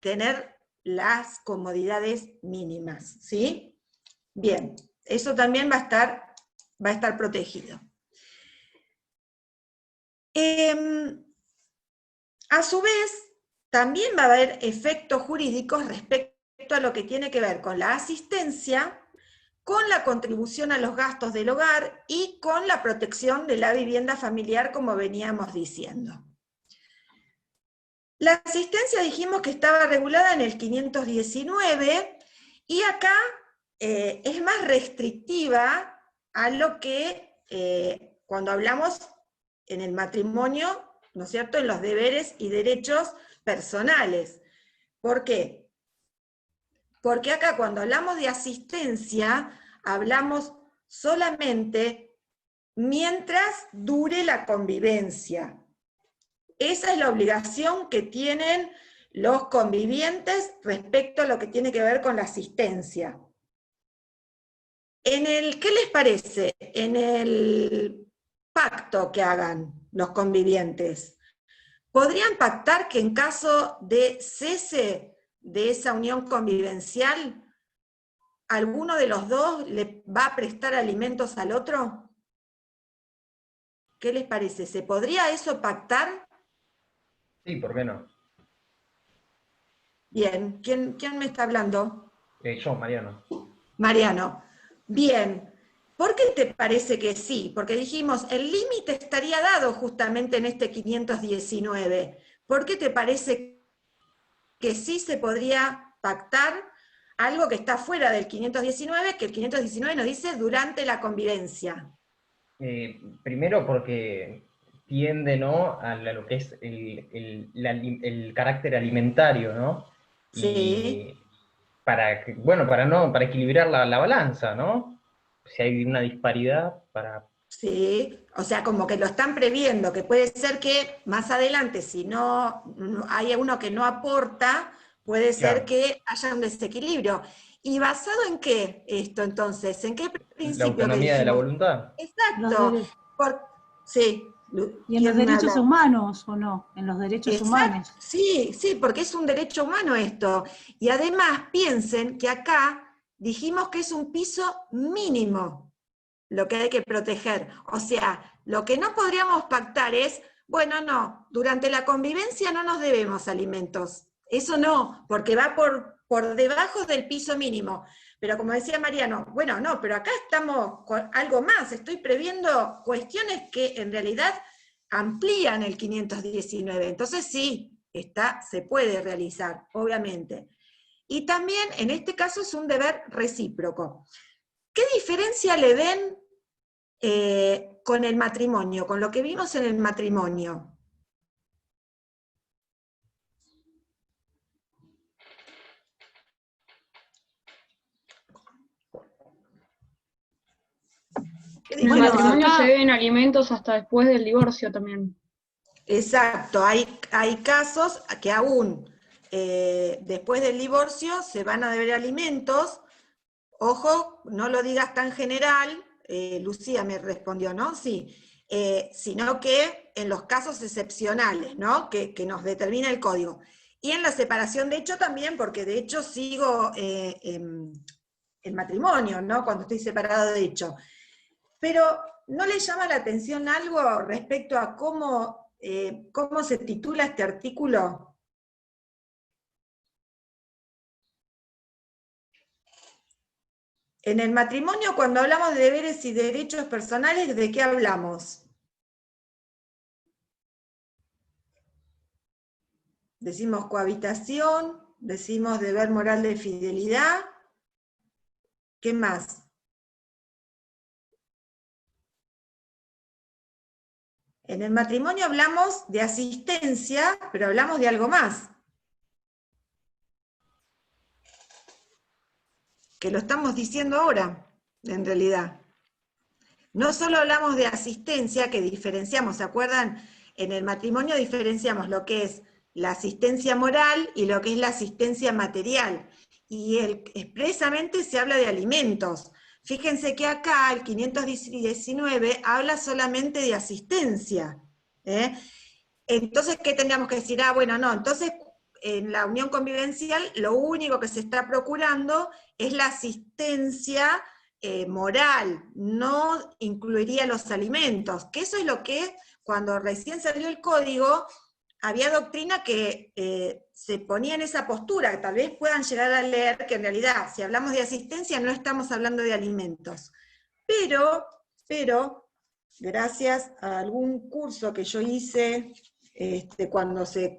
tener las comodidades mínimas, ¿sí? Bien, eso también va a estar protegido. A su vez, también va a haber efectos jurídicos respecto a lo que tiene que ver con la asistencia, con la contribución a los gastos del hogar y con la protección de la vivienda familiar, como veníamos diciendo. La asistencia dijimos que estaba regulada en el 519, y acá es más restrictiva a lo que cuando hablamos en el matrimonio, ¿no es cierto?, en los deberes y derechos personales. ¿Por qué? Porque acá cuando hablamos de asistencia, hablamos solamente mientras dure la convivencia. Esa es la obligación que tienen los convivientes respecto a lo que tiene que ver con la asistencia. ¿Qué les parece? En el pacto que hagan los convivientes, ¿podrían pactar que en caso de cese de esa unión convivencial, alguno de los dos le va a prestar alimentos al otro? ¿Qué les parece? ¿Se podría eso pactar? Sí, ¿por qué no? Bien, ¿quién me está hablando? Yo, Mariano. Mariano. Bien, ¿por qué te parece que sí? Porque dijimos, el límite estaría dado justamente en este 519. ¿Por qué te parece que sí se podría pactar algo que está fuera del 519, que el 519 nos dice durante la convivencia? Primero porque tiende, ¿no?, a lo que es el carácter alimentario, ¿no? Sí. Y para equilibrar la balanza, ¿no? Si hay una disparidad, Sí, o sea, como que lo están previendo, que puede ser que más adelante, si no hay uno que no aporta, puede ser claro, que haya un desequilibrio. ¿Y basado en qué esto entonces? ¿En qué la principio que autonomía de la dijimos? voluntad. Los Exacto. dere- Sí, y en los ¿quién me derechos habla? humanos, ¿o no? En los derechos Exacto, humanos. sí, sí, porque es un derecho humano esto. Y además piensen que acá dijimos que es un piso mínimo lo que hay que proteger. O sea, lo que no podríamos pactar es, bueno, no, durante la convivencia no nos debemos alimentos. Eso no, porque va por debajo del piso mínimo. Pero como decía Mariano, bueno, no, pero acá estamos con algo más, estoy previendo cuestiones que en realidad amplían el 519. Entonces sí, se puede realizar, obviamente. Y también en este caso es un deber recíproco. ¿Qué diferencia le ven con el matrimonio, con lo que vimos en el matrimonio? ¿Qué En el Bueno, diferencia? matrimonio se acá, deben alimentos hasta después del divorcio también. Exacto, hay casos que aún después del divorcio se van a deber alimentos. Ojo, no lo digas tan general, Lucía me respondió, ¿no? Sí, sino que en los casos excepcionales, ¿no? Que nos determina el código. Y en la separación de hecho también, porque de hecho sigo el matrimonio, ¿no? Cuando estoy separado de hecho. Pero, ¿no le llama la atención algo respecto a cómo se titula este artículo? En el matrimonio, cuando hablamos de deberes y derechos personales, ¿de qué hablamos? Decimos cohabitación, decimos deber moral de fidelidad. ¿Qué más? En el matrimonio hablamos de asistencia, pero hablamos de algo más. que lo estamos diciendo ahora, en realidad. No solo hablamos de asistencia, que diferenciamos, ¿se acuerdan? En el matrimonio diferenciamos lo que es la asistencia moral y lo que es la asistencia material. Y expresamente se habla de alimentos. Fíjense que acá el 519 habla solamente de asistencia. Entonces, ¿qué tendríamos que decir? Ah, bueno, no, entonces en la unión convivencial lo único que se está procurando es la asistencia moral, no incluiría los alimentos, que eso es lo que cuando recién salió el código, había doctrina que se ponía en esa postura, que tal vez puedan llegar a leer que en realidad, si hablamos de asistencia, no estamos hablando de alimentos. Pero, gracias a algún curso que yo hice cuando se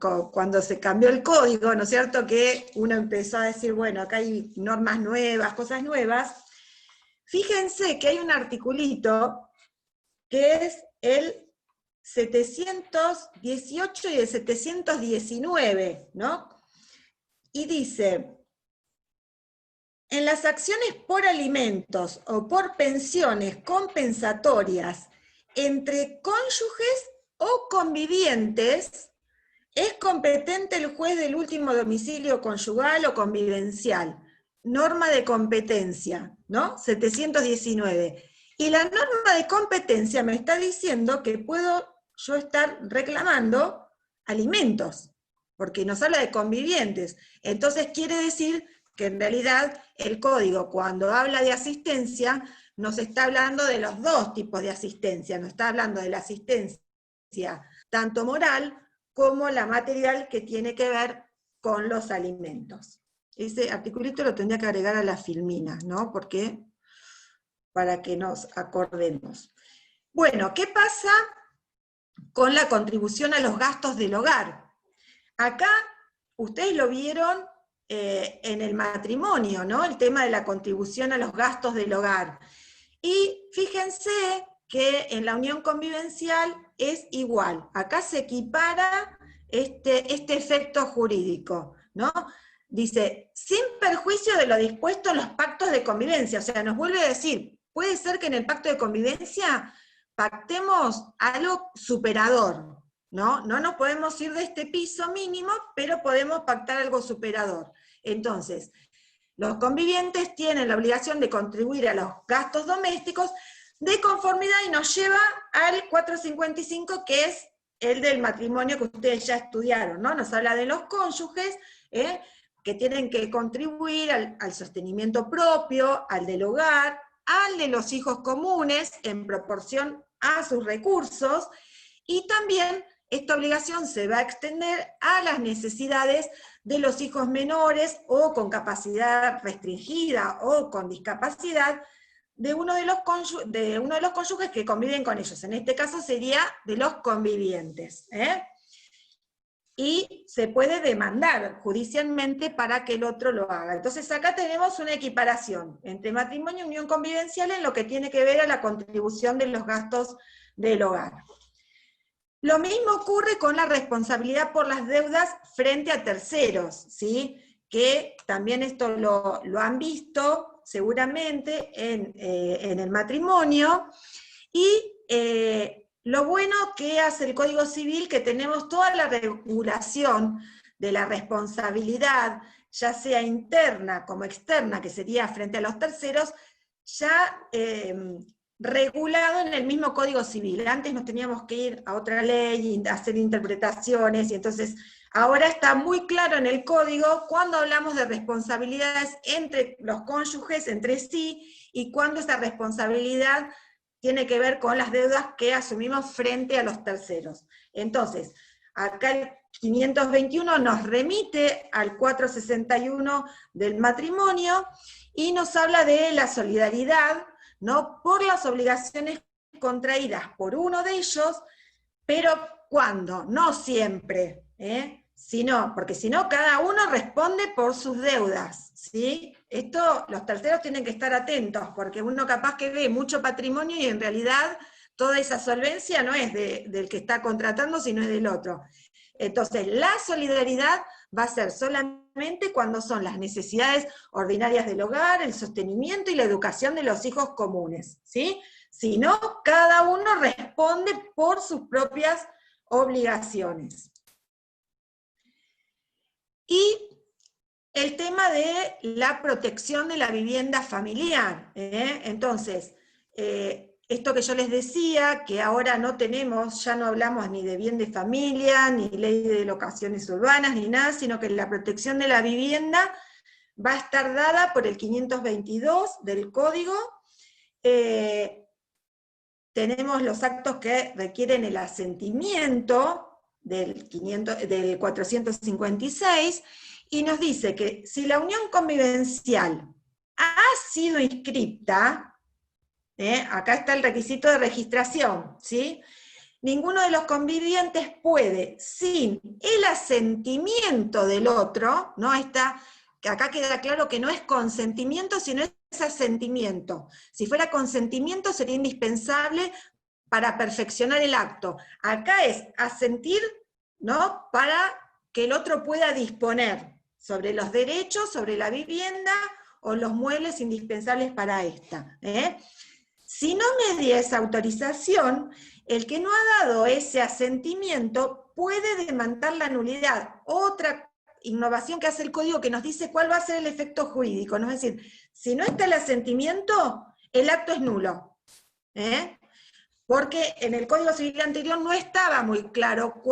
cambió el código, ¿no es cierto?, que uno empezó a decir, bueno, acá hay normas nuevas, cosas nuevas. Fíjense que hay un articulito que es el 718 y el 719, ¿no? Y dice, en las acciones por alimentos o por pensiones compensatorias entre cónyuges o convivientes, es competente el juez del último domicilio conyugal o convivencial. Norma de competencia, ¿no? 719. Y la norma de competencia me está diciendo que puedo yo estar reclamando alimentos, porque nos habla de convivientes. Entonces quiere decir que en realidad el código, cuando habla de asistencia, nos está hablando de los dos tipos de asistencia, nos está hablando de la asistencia tanto moral como la material que tiene que ver con los alimentos. Ese articulito lo tendría que agregar a las filminas, ¿no? Porque para que nos acordemos. Bueno, ¿qué pasa con la contribución a los gastos del hogar? Acá, ustedes lo vieron en el matrimonio, ¿no? El tema de la contribución a los gastos del hogar. Y fíjense que en la unión convivencial es igual. Acá se equipara este efecto jurídico, ¿no? Dice, sin perjuicio de lo dispuesto en los pactos de convivencia. O sea, nos vuelve a decir, puede ser que en el pacto de convivencia pactemos algo superador, ¿no? No nos podemos ir de este piso mínimo, pero podemos pactar algo superador. Entonces, los convivientes tienen la obligación de contribuir a los gastos domésticos de conformidad y nos lleva al 455, que es el del matrimonio que ustedes ya estudiaron, ¿no? Nos habla de los cónyuges, que tienen que contribuir al sostenimiento propio, al del hogar, al de los hijos comunes, en proporción a sus recursos, y también esta obligación se va a extender a las necesidades de los hijos menores, o con capacidad restringida, o con discapacidad, de uno de los cónyuges que conviven con ellos. En este caso sería de los convivientes. Y se puede demandar judicialmente para que el otro lo haga. Entonces acá tenemos una equiparación entre matrimonio y unión convivencial en lo que tiene que ver a la contribución de los gastos del hogar. Lo mismo ocurre con la responsabilidad por las deudas frente a terceros, ¿sí? Que también esto lo han visto seguramente en el matrimonio, y lo bueno que hace el Código Civil, que tenemos toda la regulación de la responsabilidad, ya sea interna como externa, que sería frente a los terceros, ya regulado en el mismo Código Civil. Antes nos teníamos que ir a otra ley y hacer interpretaciones, y entonces ahora está muy claro en el Código cuando hablamos de responsabilidades entre los cónyuges, entre sí, y cuando esa responsabilidad tiene que ver con las deudas que asumimos frente a los terceros. Entonces, acá el 521 nos remite al 461 del matrimonio, y nos habla de la solidaridad, ¿no? Por las obligaciones contraídas por uno de ellos, pero ¿cuándo? No siempre, porque si no, cada uno responde por sus deudas, ¿sí? Esto, los terceros tienen que estar atentos, porque uno capaz que ve mucho patrimonio y en realidad toda esa solvencia no es del que está contratando, sino es del otro. Entonces, la solidaridad va a ser solamente cuando son las necesidades ordinarias del hogar, el sostenimiento y la educación de los hijos comunes, ¿sí? Si no, cada uno responde por sus propias obligaciones. Y el tema de la protección de la vivienda familiar, Entonces, esto que yo les decía, que ahora no tenemos, ya no hablamos ni de bien de familia, ni ley de locaciones urbanas, ni nada, sino que la protección de la vivienda va a estar dada por el 522 del Código. Tenemos los actos que requieren el asentimiento del 456, y nos dice que si la unión convivencial ha sido inscripta, acá está el requisito de registración, ¿sí? Ninguno de los convivientes puede, sin el asentimiento del otro, ¿no? Que acá queda claro que no es consentimiento, sino es asentimiento. Si fuera consentimiento sería indispensable para perfeccionar el acto. Acá es asentir, ¿no? Para que el otro pueda disponer sobre los derechos, sobre la vivienda o los muebles indispensables para esta. Si no media esa autorización, el que no ha dado ese asentimiento puede demandar la nulidad. Otra innovación que hace el Código que nos dice cuál va a ser el efecto jurídico, ¿no? Es decir, si no está el asentimiento, el acto es nulo. Porque en el Código Civil anterior no estaba muy claro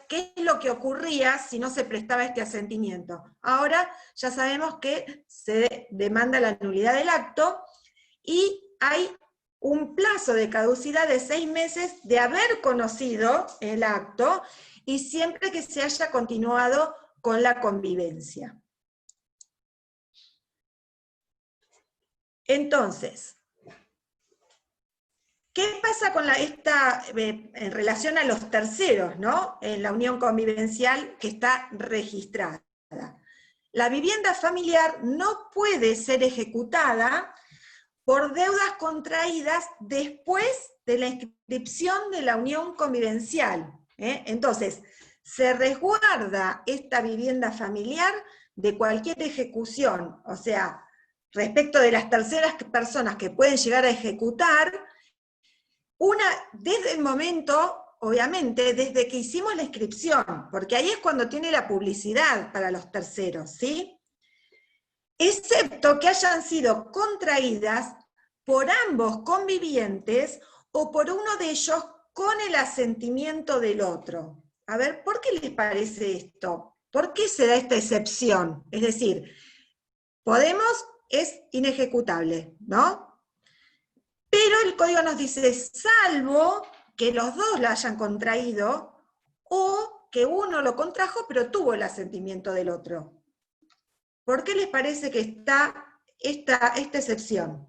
qué es lo que ocurría si no se prestaba este asentimiento. Ahora ya sabemos que se demanda la nulidad del acto, y hay un plazo de caducidad de 6 meses de haber conocido el acto, y siempre que se haya continuado con la convivencia. Entonces, ¿qué pasa con en relación a los terceros, ¿no? En la unión convivencial que está registrada? La vivienda familiar no puede ser ejecutada por deudas contraídas después de la inscripción de la unión convivencial. Entonces, se resguarda esta vivienda familiar de cualquier ejecución, o sea, respecto de las terceras personas que pueden llegar a ejecutar, desde el momento, obviamente, desde que hicimos la inscripción, porque ahí es cuando tiene la publicidad para los terceros, ¿sí? Excepto que hayan sido contraídas por ambos convivientes o por uno de ellos con el asentimiento del otro. A ver, ¿por qué les parece esto? ¿Por qué se da esta excepción? Es decir, es inejecutable, ¿no? Pero el Código nos dice, salvo que los dos la hayan contraído, o que uno lo contrajo pero tuvo el asentimiento del otro. ¿Por qué les parece que está esta excepción?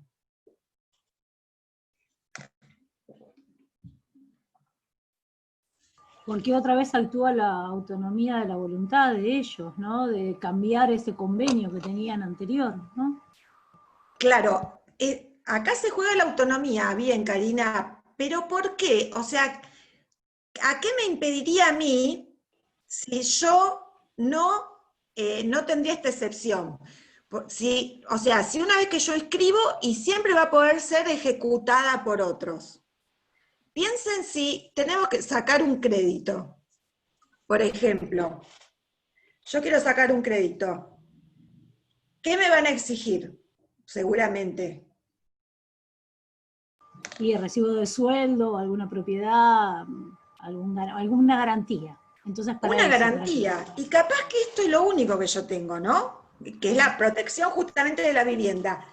Porque otra vez actúa la autonomía de la voluntad de ellos, ¿no? De cambiar ese convenio que tenían anterior, ¿no? Claro, acá se juega la autonomía, bien, Karina, pero ¿por qué? O sea, ¿a qué me impediría a mí si yo no tendría esta excepción? O sea, si una vez que yo escribo, y siempre va a poder ser ejecutada por otros. Piensen si tenemos que sacar un crédito. Por ejemplo, yo quiero sacar un crédito. ¿Qué me van a exigir? Seguramente. Y el recibo de sueldo, alguna propiedad, alguna garantía. Entonces, una garantía. Y capaz que esto es lo único que yo tengo, ¿no? Que es la protección justamente de la vivienda.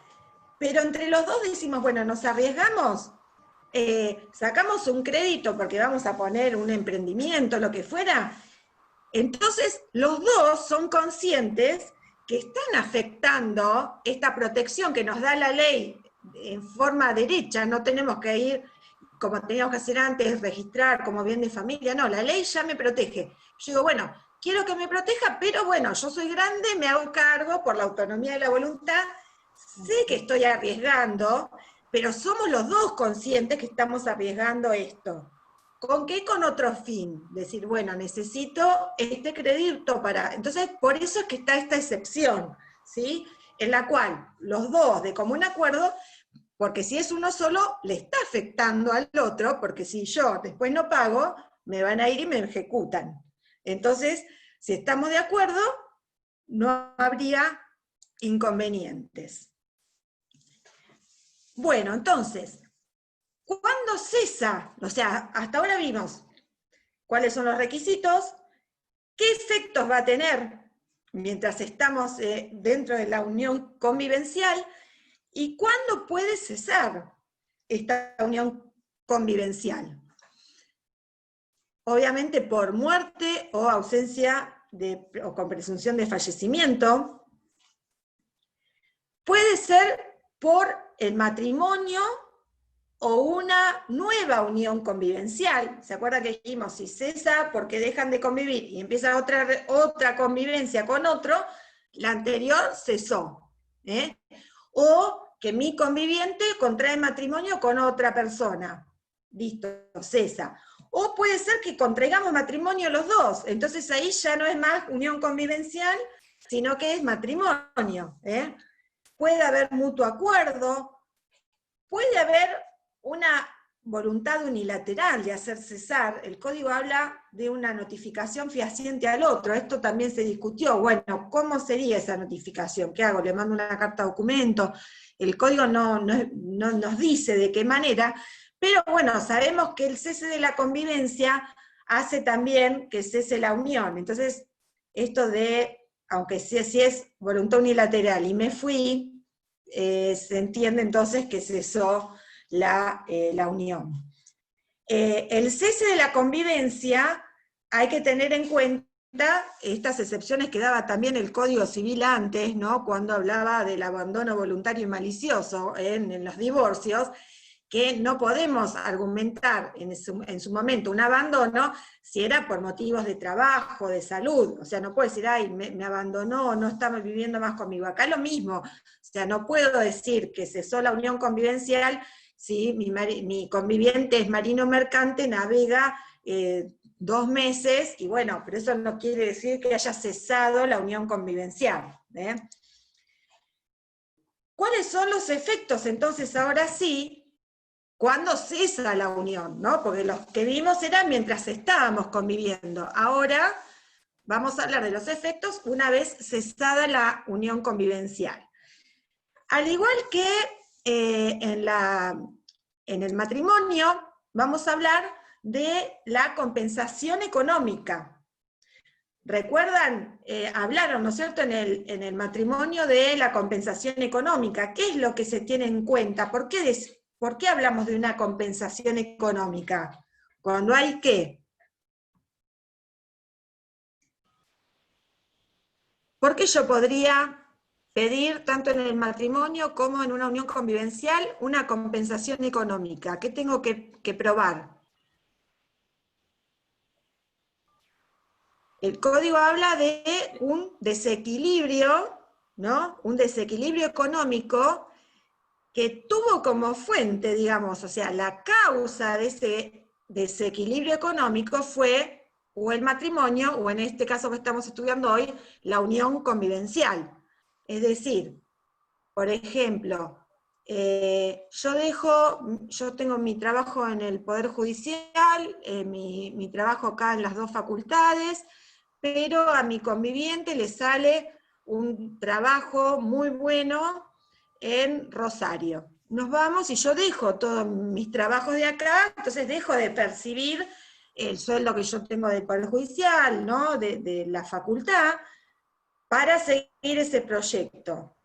Pero entre los dos decimos, bueno, nos arriesgamos, sacamos un crédito porque vamos a poner un emprendimiento, lo que fuera. Entonces, los dos son conscientes que están afectando esta protección que nos da la ley en forma derecha. No tenemos que ir, como teníamos que hacer antes, registrar como bien de familia. No, la ley ya me protege. Yo digo, bueno, quiero que me proteja, pero bueno, yo soy grande, me hago cargo por la autonomía de la voluntad, sé que estoy arriesgando, pero somos los dos conscientes que estamos arriesgando esto. ¿Con qué? Con otro fin. Decir, bueno, necesito este crédito para... Entonces, por eso es que está esta excepción, ¿sí? En la cual los dos de común acuerdo, porque si es uno solo, le está afectando al otro, porque si yo después no pago, me van a ir y me ejecutan. Entonces, si estamos de acuerdo, no habría inconvenientes. Bueno, entonces, ¿cuándo cesa? O sea, hasta ahora vimos cuáles son los requisitos, qué efectos va a tener mientras estamos dentro de la unión convivencial, y cuándo puede cesar esta unión convivencial. Obviamente por muerte o ausencia o con presunción de fallecimiento. Puede ser por el matrimonio o una nueva unión convivencial. ¿Se acuerdan que dijimos, si cesa porque dejan de convivir y empieza otra convivencia con otro, la anterior cesó? O que mi conviviente contrae matrimonio con otra persona. Listo, cesa. O puede ser que contraigamos matrimonio los dos, entonces ahí ya no es más unión convivencial, sino que es matrimonio. Puede haber mutuo acuerdo, puede haber una voluntad unilateral de hacer cesar. El código habla de una notificación fehaciente al otro, esto también se discutió. Bueno, ¿cómo sería esa notificación? ¿Qué hago? ¿Le mando una carta documento? El código no nos dice de qué manera, pero bueno, sabemos que el cese de la convivencia hace también que cese la unión. Entonces, esto de, aunque si es voluntad unilateral y me fui, se entiende entonces que cesó la unión. El cese de la convivencia, hay que tener en cuenta estas excepciones que daba también el Código Civil antes, ¿no? Cuando hablaba del abandono voluntario y malicioso en los divorcios, que no podemos argumentar en su momento un abandono si era por motivos de trabajo, de salud. O sea, no puedo decir, ay, me abandonó, no estaba viviendo más conmigo. Acá lo mismo. O sea, no puedo decir que cesó la unión convivencial si mi conviviente es marino mercante, navega 2 meses, y bueno, pero eso no quiere decir que haya cesado la unión convivencial. ¿Cuáles son los efectos entonces ahora sí? ¿Cuándo cesa la unión? ¿No? Porque los que vimos eran mientras estábamos conviviendo. Ahora vamos a hablar de los efectos una vez cesada la unión convivencial. Al igual que en el matrimonio, vamos a hablar de la compensación económica. ¿Recuerdan? Hablaron, ¿no es cierto?, en el matrimonio de la compensación económica. ¿Qué es lo que se tiene en cuenta? ¿Por qué hablamos de una compensación económica? Cuando hay ¿qué? ¿Por qué yo podría pedir, tanto en el matrimonio como en una unión convivencial, una compensación económica? ¿Qué tengo que probar? El código habla de un desequilibrio, ¿no? Un desequilibrio económico que tuvo como fuente, digamos, o sea, la causa de ese desequilibrio económico fue o el matrimonio, o en este caso que estamos estudiando hoy, la unión convivencial. Es decir, por ejemplo, yo tengo mi trabajo en el Poder Judicial, mi trabajo acá en las 2 facultades, pero a mi conviviente le sale un trabajo muy bueno en Rosario. Nos vamos y yo dejo todos mis trabajos de acá, entonces dejo de percibir el sueldo que yo tengo del Poder Judicial, ¿no? de la facultad, para seguir ese proyecto.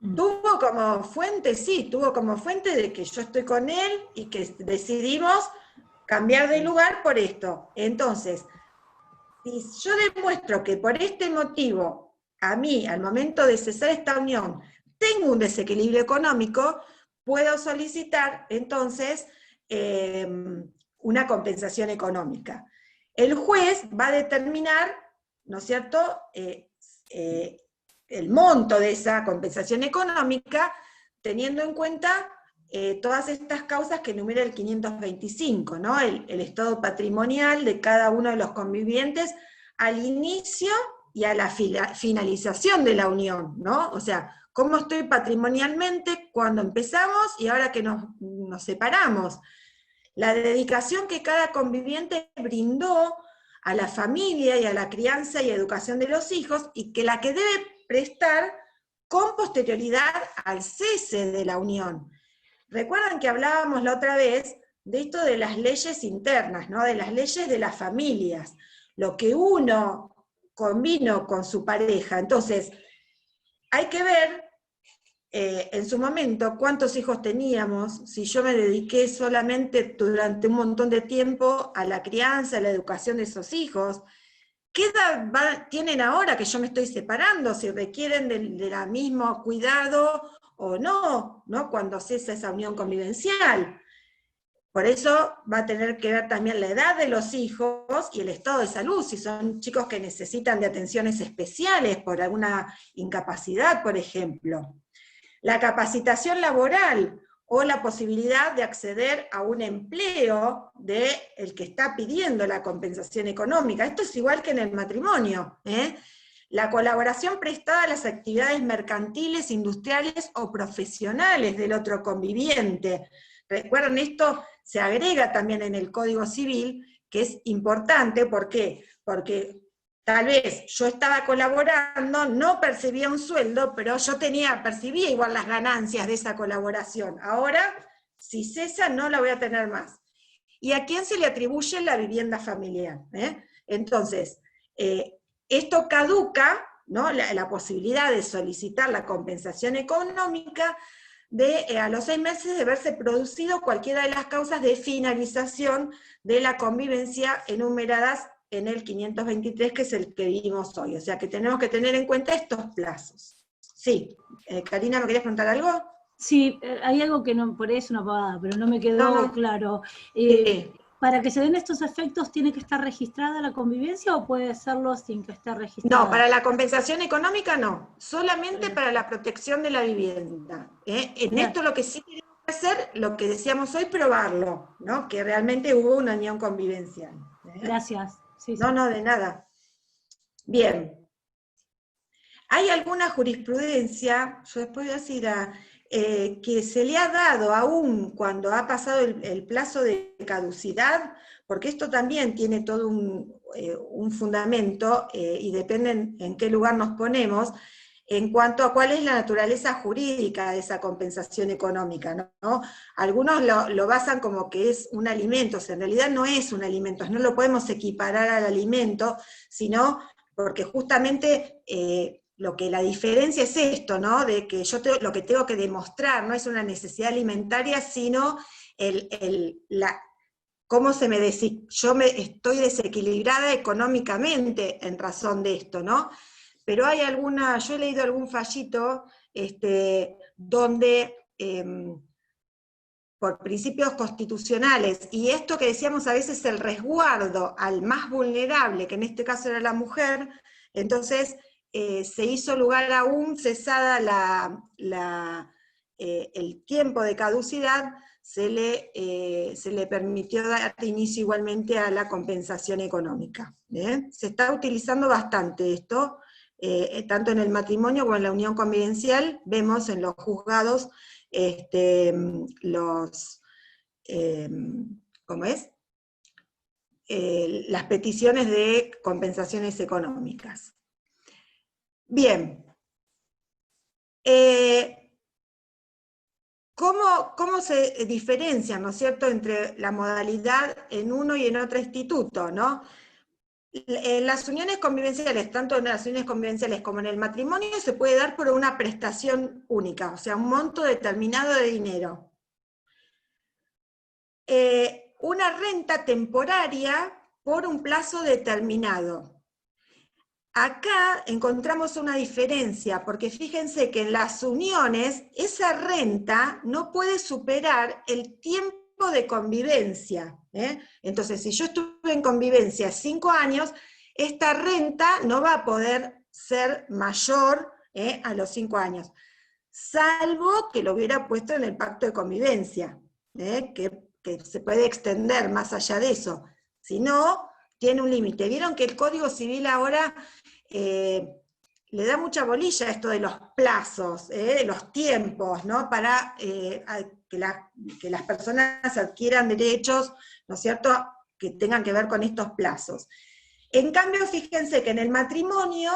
¿Tuvo como fuente? Sí, tuvo como fuente de que yo estoy con él y que decidimos cambiar de lugar por esto. Entonces, si yo demuestro que por este motivo, a mí, al momento de cesar esta unión, tengo un desequilibrio económico, puedo solicitar entonces una compensación económica. El juez va a determinar, ¿no es cierto?, el monto de esa compensación económica, teniendo en cuenta todas estas causas que enumera el 525, ¿no? El estado patrimonial de cada uno de los convivientes al inicio y a la finalización de la unión, ¿no? O sea, cómo estoy patrimonialmente cuando empezamos y ahora que nos separamos. La dedicación que cada conviviente brindó a la familia y a la crianza y educación de los hijos, y que la que debe prestar con posterioridad al cese de la unión. Recuerdan que hablábamos la otra vez de esto de las leyes internas, ¿no? De las leyes de las familias, lo que uno convino con su pareja. Entonces, hay que ver en su momento cuántos hijos teníamos, si yo me dediqué solamente durante un montón de tiempo a la crianza, a la educación de esos hijos. ¿Qué edad tienen ahora que yo me estoy separando? Si requieren del mismo cuidado o no, ¿no? Cuando cesa esa unión convivencial. Por eso va a tener que ver también la edad de los hijos y el estado de salud, si son chicos que necesitan de atenciones especiales por alguna incapacidad, por ejemplo. La capacitación laboral o la posibilidad de acceder a un empleo del que está pidiendo la compensación económica. Esto es igual que en el matrimonio, ¿eh? La colaboración prestada a las actividades mercantiles, industriales o profesionales del otro conviviente. Recuerden, esto se agrega también en el Código Civil, que es importante. ¿Por qué? Porque tal vez yo estaba colaborando, no percibía un sueldo, pero yo percibía igual las ganancias de esa colaboración. Ahora, si cesa, no la voy a tener más. ¿Y a quién se le atribuye la vivienda familiar? Entonces, esto caduca, ¿no? La posibilidad de solicitar la compensación económica a los 6 meses de haberse producido cualquiera de las causas de finalización de la convivencia enumeradas en el 523, que es el que vimos hoy. O sea que tenemos que tener en cuenta estos plazos. Sí, Karina, ¿me querías preguntar algo? Sí, hay algo que no, por ahí es una pavada, pero no me quedó claro. ¿Para que se den estos efectos tiene que estar registrada la convivencia o puede serlo sin que esté registrada? No, para la compensación económica no, solamente para la protección de la vivienda. En esto lo que sí tenemos que hacer, lo que decíamos hoy, probarlo, ¿no? Que realmente hubo una unión convivencial. Gracias. Sí, no, sí. no, de nada. Bien. Hay alguna jurisprudencia, yo después voy a decir, que se le ha dado aún cuando ha pasado el plazo de caducidad, porque esto también tiene todo un fundamento, y depende en qué lugar nos ponemos, en cuanto a cuál es la naturaleza jurídica de esa compensación económica, ¿no? Algunos lo basan como que es un alimento, o sea, en realidad no es un alimento, no lo podemos equiparar al alimento, sino porque justamente la diferencia es esto, ¿no? De que yo lo que tengo que demostrar no es una necesidad alimentaria, sino cómo yo estoy desequilibrada económicamente en razón de esto, ¿no? Pero yo he leído algún fallito donde por principios constitucionales, y esto que decíamos a veces el resguardo al más vulnerable, que en este caso era la mujer, entonces se hizo lugar aún cesada el tiempo de caducidad, se le permitió dar inicio igualmente a la compensación económica. Se está utilizando bastante esto, tanto en el matrimonio como en la unión convivencial. Vemos en los juzgados las peticiones de compensaciones económicas. Bien. ¿Cómo se diferencian, ¿no es cierto?, entre la modalidad en uno y en otro instituto, ¿no? En las uniones convivenciales, tanto en las uniones convivenciales como en el matrimonio, se puede dar por una prestación única, o sea, un monto determinado de dinero. Una renta temporaria por un plazo determinado. Acá encontramos una diferencia, porque fíjense que en las uniones esa renta no puede superar el tiempo de convivencia. Entonces, si yo estuve en convivencia 5 años, esta renta no va a poder ser mayor a los 5 años. salvo que lo hubiera puesto en el pacto de convivencia, que se puede extender más allá de eso. Si no, tiene un límite. Vieron que el Código Civil ahora le da mucha bolilla a esto de los plazos, de los tiempos, ¿no? Para que las personas adquieran derechos, ¿no es cierto?, que tengan que ver con estos plazos. En cambio, fíjense que en el matrimonio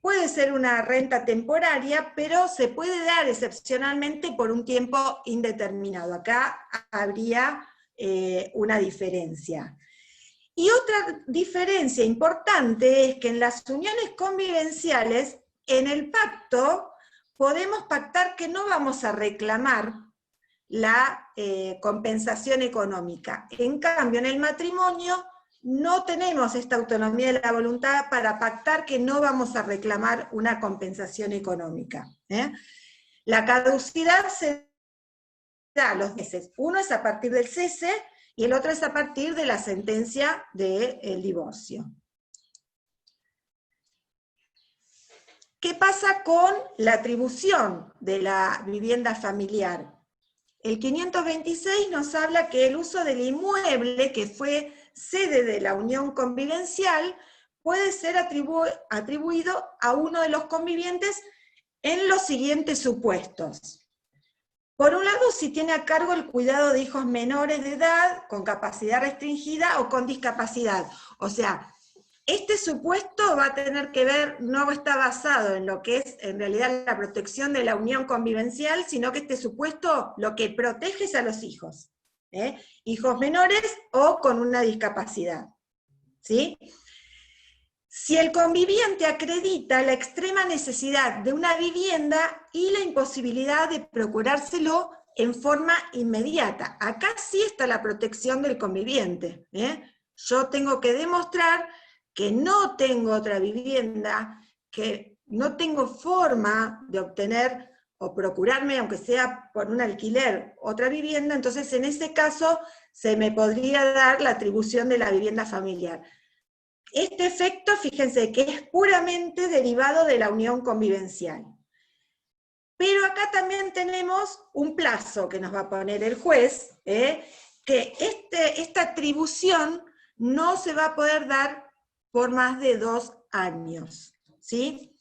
puede ser una renta temporaria, pero se puede dar excepcionalmente por un tiempo indeterminado. Acá habría una diferencia. Y otra diferencia importante es que en las uniones convivenciales, en el pacto, podemos pactar que no vamos a reclamar la compensación económica. En cambio, en el matrimonio no tenemos esta autonomía de la voluntad para pactar que no vamos a reclamar una compensación económica. La caducidad se da a los meses. Uno es a partir del cese y el otro es a partir de la sentencia del divorcio. ¿Qué pasa con la atribución de la vivienda familiar? El 526 nos habla que el uso del inmueble que fue sede de la unión convivencial puede ser atribuido a uno de los convivientes en los siguientes supuestos. Por un lado, si tiene a cargo el cuidado de hijos menores de edad, con capacidad restringida o con discapacidad. O sea, este supuesto va a tener que ver, no está basado en lo que es en realidad la protección de la unión convivencial, sino que este supuesto lo que protege es a los hijos. Hijos menores o con una discapacidad. ¿Sí? Si el conviviente acredita la extrema necesidad de una vivienda y la imposibilidad de procurárselo en forma inmediata. Acá sí está la protección del conviviente. Yo tengo que demostrar que no tengo otra vivienda, que no tengo forma de obtener o procurarme, aunque sea por un alquiler, otra vivienda, entonces en ese caso se me podría dar la atribución de la vivienda familiar. Este efecto, fíjense, que es puramente derivado de la unión convivencial. Pero acá también tenemos un plazo que nos va a poner el juez, que esta atribución no se va a poder dar por más de 2 años, ¿sí?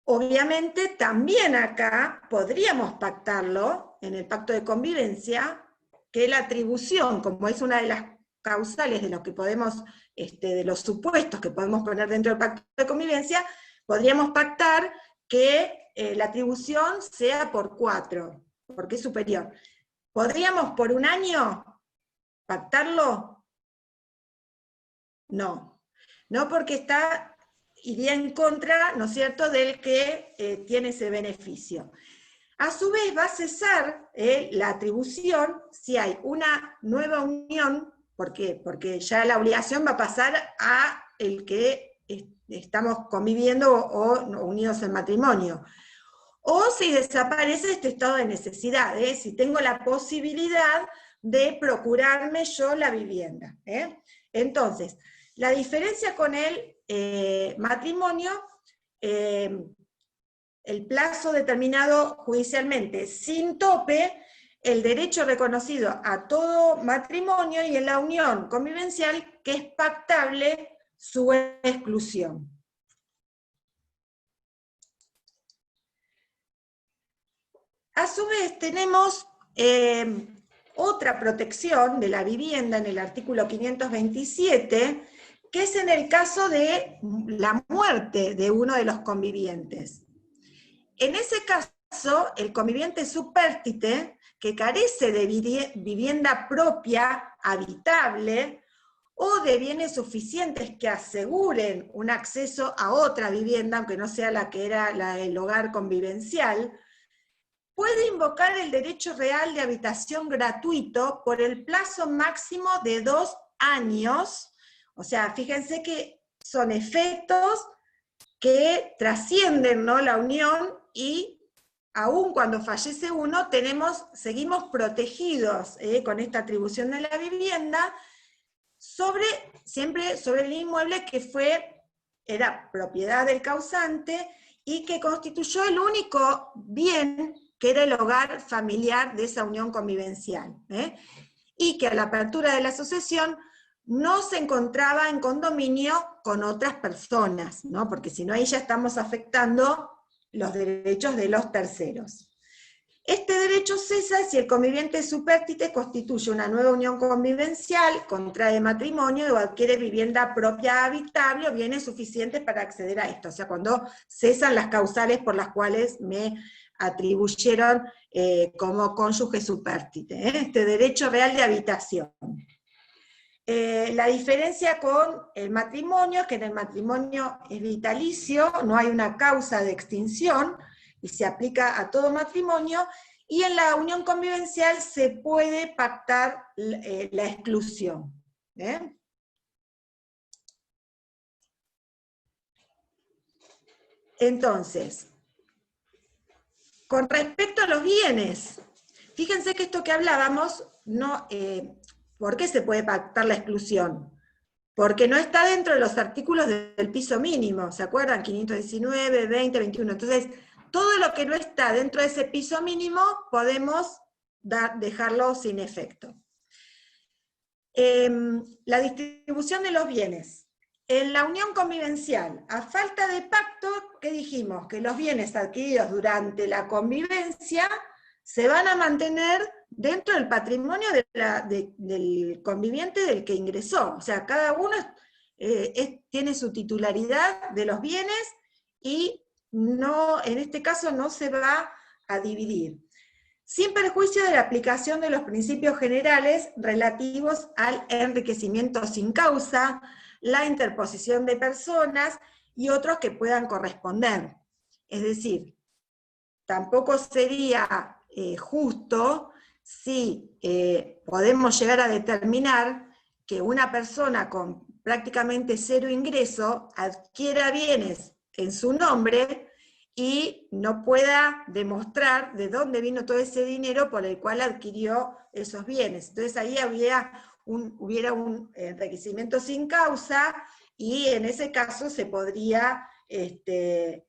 Obviamente también acá podríamos pactarlo, en el pacto de convivencia, que la atribución, como es una de las causales de lo que podemos, de los supuestos que podemos poner dentro del pacto de convivencia, podríamos pactar que la atribución sea por 4, porque es superior. ¿Podríamos por 1 año pactarlo? No. No, porque iría en contra, ¿no es cierto?, del que tiene ese beneficio. A su vez va a cesar la atribución si hay una nueva unión. ¿Por qué? Porque ya la obligación va a pasar a el que estamos conviviendo o unidos en matrimonio. O si desaparece este estado de necesidad, si tengo la posibilidad de procurarme yo la vivienda. Entonces, la diferencia con el matrimonio, el plazo determinado judicialmente sin tope, el derecho reconocido a todo matrimonio y en la unión convivencial que es pactable su exclusión. A su vez tenemos otra protección de la vivienda en el artículo 527, que es en el caso de la muerte de uno de los convivientes. En ese caso, el conviviente supérstite, que carece de vivienda propia, habitable, o de bienes suficientes que aseguren un acceso a otra vivienda, aunque no sea la que era el hogar convivencial, puede invocar el derecho real de habitación gratuito por el plazo máximo de 2 años. O sea, fíjense que son efectos que trascienden, ¿no?, la unión, y aun cuando fallece uno, seguimos protegidos con esta atribución de la vivienda, siempre sobre el inmueble que era propiedad del causante, y que constituyó el único bien que era el hogar familiar de esa unión convivencial, y que a la apertura de la sucesión no se encontraba en condominio con otras personas, ¿no? Porque si no ahí ya estamos afectando los derechos de los terceros. Este derecho cesa si el conviviente supérstite constituye una nueva unión convivencial, contrae matrimonio o adquiere vivienda propia habitable o bienes suficientes para acceder a esto. O sea, cuando cesan las causales por las cuales me atribuyeron como cónyuge supérstite, este derecho real de habitación. La diferencia con el matrimonio es que en el matrimonio es vitalicio, no hay una causa de extinción, y se aplica a todo matrimonio, y en la unión convivencial se puede pactar la exclusión. Entonces, con respecto a los bienes, fíjense que esto que hablábamos, no, ¿por qué se puede pactar la exclusión? Porque no está dentro de los artículos del piso mínimo, ¿se acuerdan? 519, 20, 21. Entonces, todo lo que no está dentro de ese piso mínimo, podemos dejarlo sin efecto. La distribución de los bienes. En la unión convivencial, a falta de pacto, ¿qué dijimos? Que los bienes adquiridos durante la convivencia se van a mantener dentro del patrimonio del conviviente del que ingresó. O sea, cada uno tiene su titularidad de los bienes y no, en este caso no se va a dividir, sin perjuicio de la aplicación de los principios generales relativos al enriquecimiento sin causa, la interposición de personas y otros que puedan corresponder. Es decir, tampoco sería justo si podemos llegar a determinar que una persona con prácticamente cero ingreso adquiera bienes en su nombre y no pueda demostrar de dónde vino todo ese dinero por el cual adquirió esos bienes. Entonces ahí hubiera un enriquecimiento sin causa, y en ese caso se podría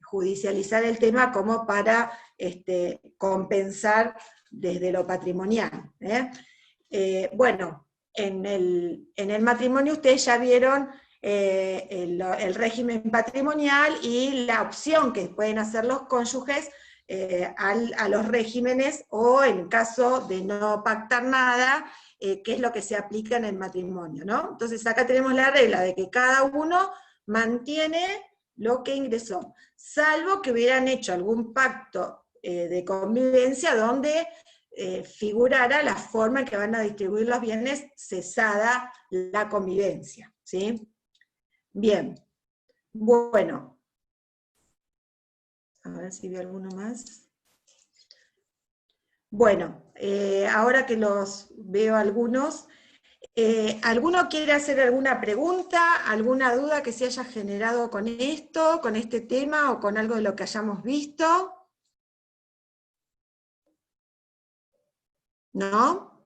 judicializar el tema como para compensar desde lo patrimonial. Bueno, en el matrimonio ustedes ya vieron el régimen patrimonial y la opción que pueden hacer los cónyuges a los regímenes, o en caso de no pactar nada, qué es lo que se aplica en el matrimonio, ¿no? Entonces acá tenemos la regla de que cada uno mantiene lo que ingresó, salvo que hubieran hecho algún pacto de convivencia donde figurara la forma en que van a distribuir los bienes cesada la convivencia, ¿sí? Bien, bueno, a ver si veo alguno más. Bueno, ahora que los veo algunos, ¿alguno quiere hacer alguna pregunta, alguna duda que se haya generado con esto, con este tema, o con algo de lo que hayamos visto? ¿No?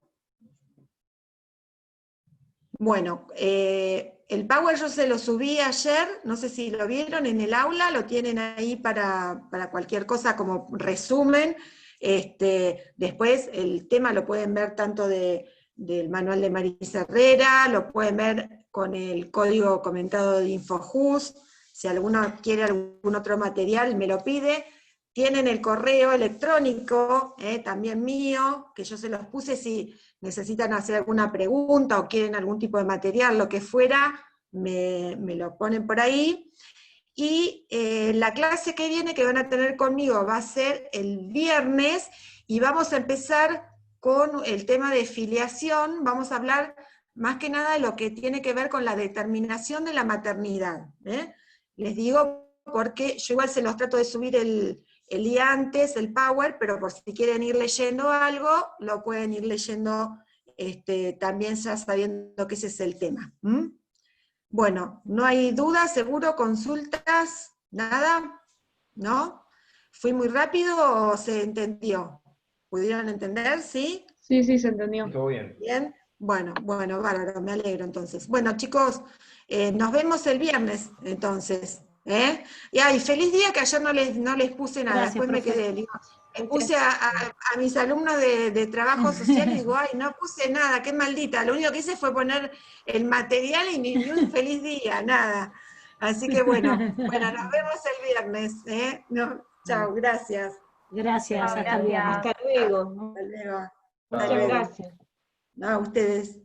Bueno, el Power yo se lo subí ayer, no sé si lo vieron en el aula, lo tienen ahí para cualquier cosa como resumen. Después el tema lo pueden ver tanto del manual de Marisa Herrera, lo pueden ver con el código comentado de InfoJust. Si alguno quiere algún otro material me lo pide. Tienen el correo electrónico, también mío, que yo se los puse si necesitan hacer alguna pregunta o quieren algún tipo de material, lo que fuera, me lo ponen por ahí. Y la clase que viene, que van a tener conmigo, va a ser el viernes, y vamos a empezar con el tema de filiación. Vamos a hablar más que nada de lo que tiene que ver con la determinación de la maternidad. Les digo porque yo igual se los trato de subir el día antes, el Power, pero por si quieren ir leyendo algo, lo pueden ir leyendo también ya sabiendo que ese es el tema. Bueno, ¿no hay dudas, seguro, consultas, nada? ¿No? ¿Fui muy rápido o se entendió? ¿Pudieron entender, sí? Sí, sí, se entendió. Todo bien. Bien, bueno, bárbaro, me alegro entonces. Bueno, chicos, nos vemos el viernes, entonces. Y feliz día, que ayer no les puse nada, Gracias, después me profe. quedé, digo, le puse a mis alumnos de trabajo social y digo, ay, no puse nada, qué maldita, lo único que hice fue poner el material y ni un feliz día, nada. Así que bueno, nos vemos el viernes, No, chao, gracias. Gracias, Chao, hasta el viernes. gracias. Hasta luego. Hasta luego. Hasta Muchas luego. gracias. No, a ustedes.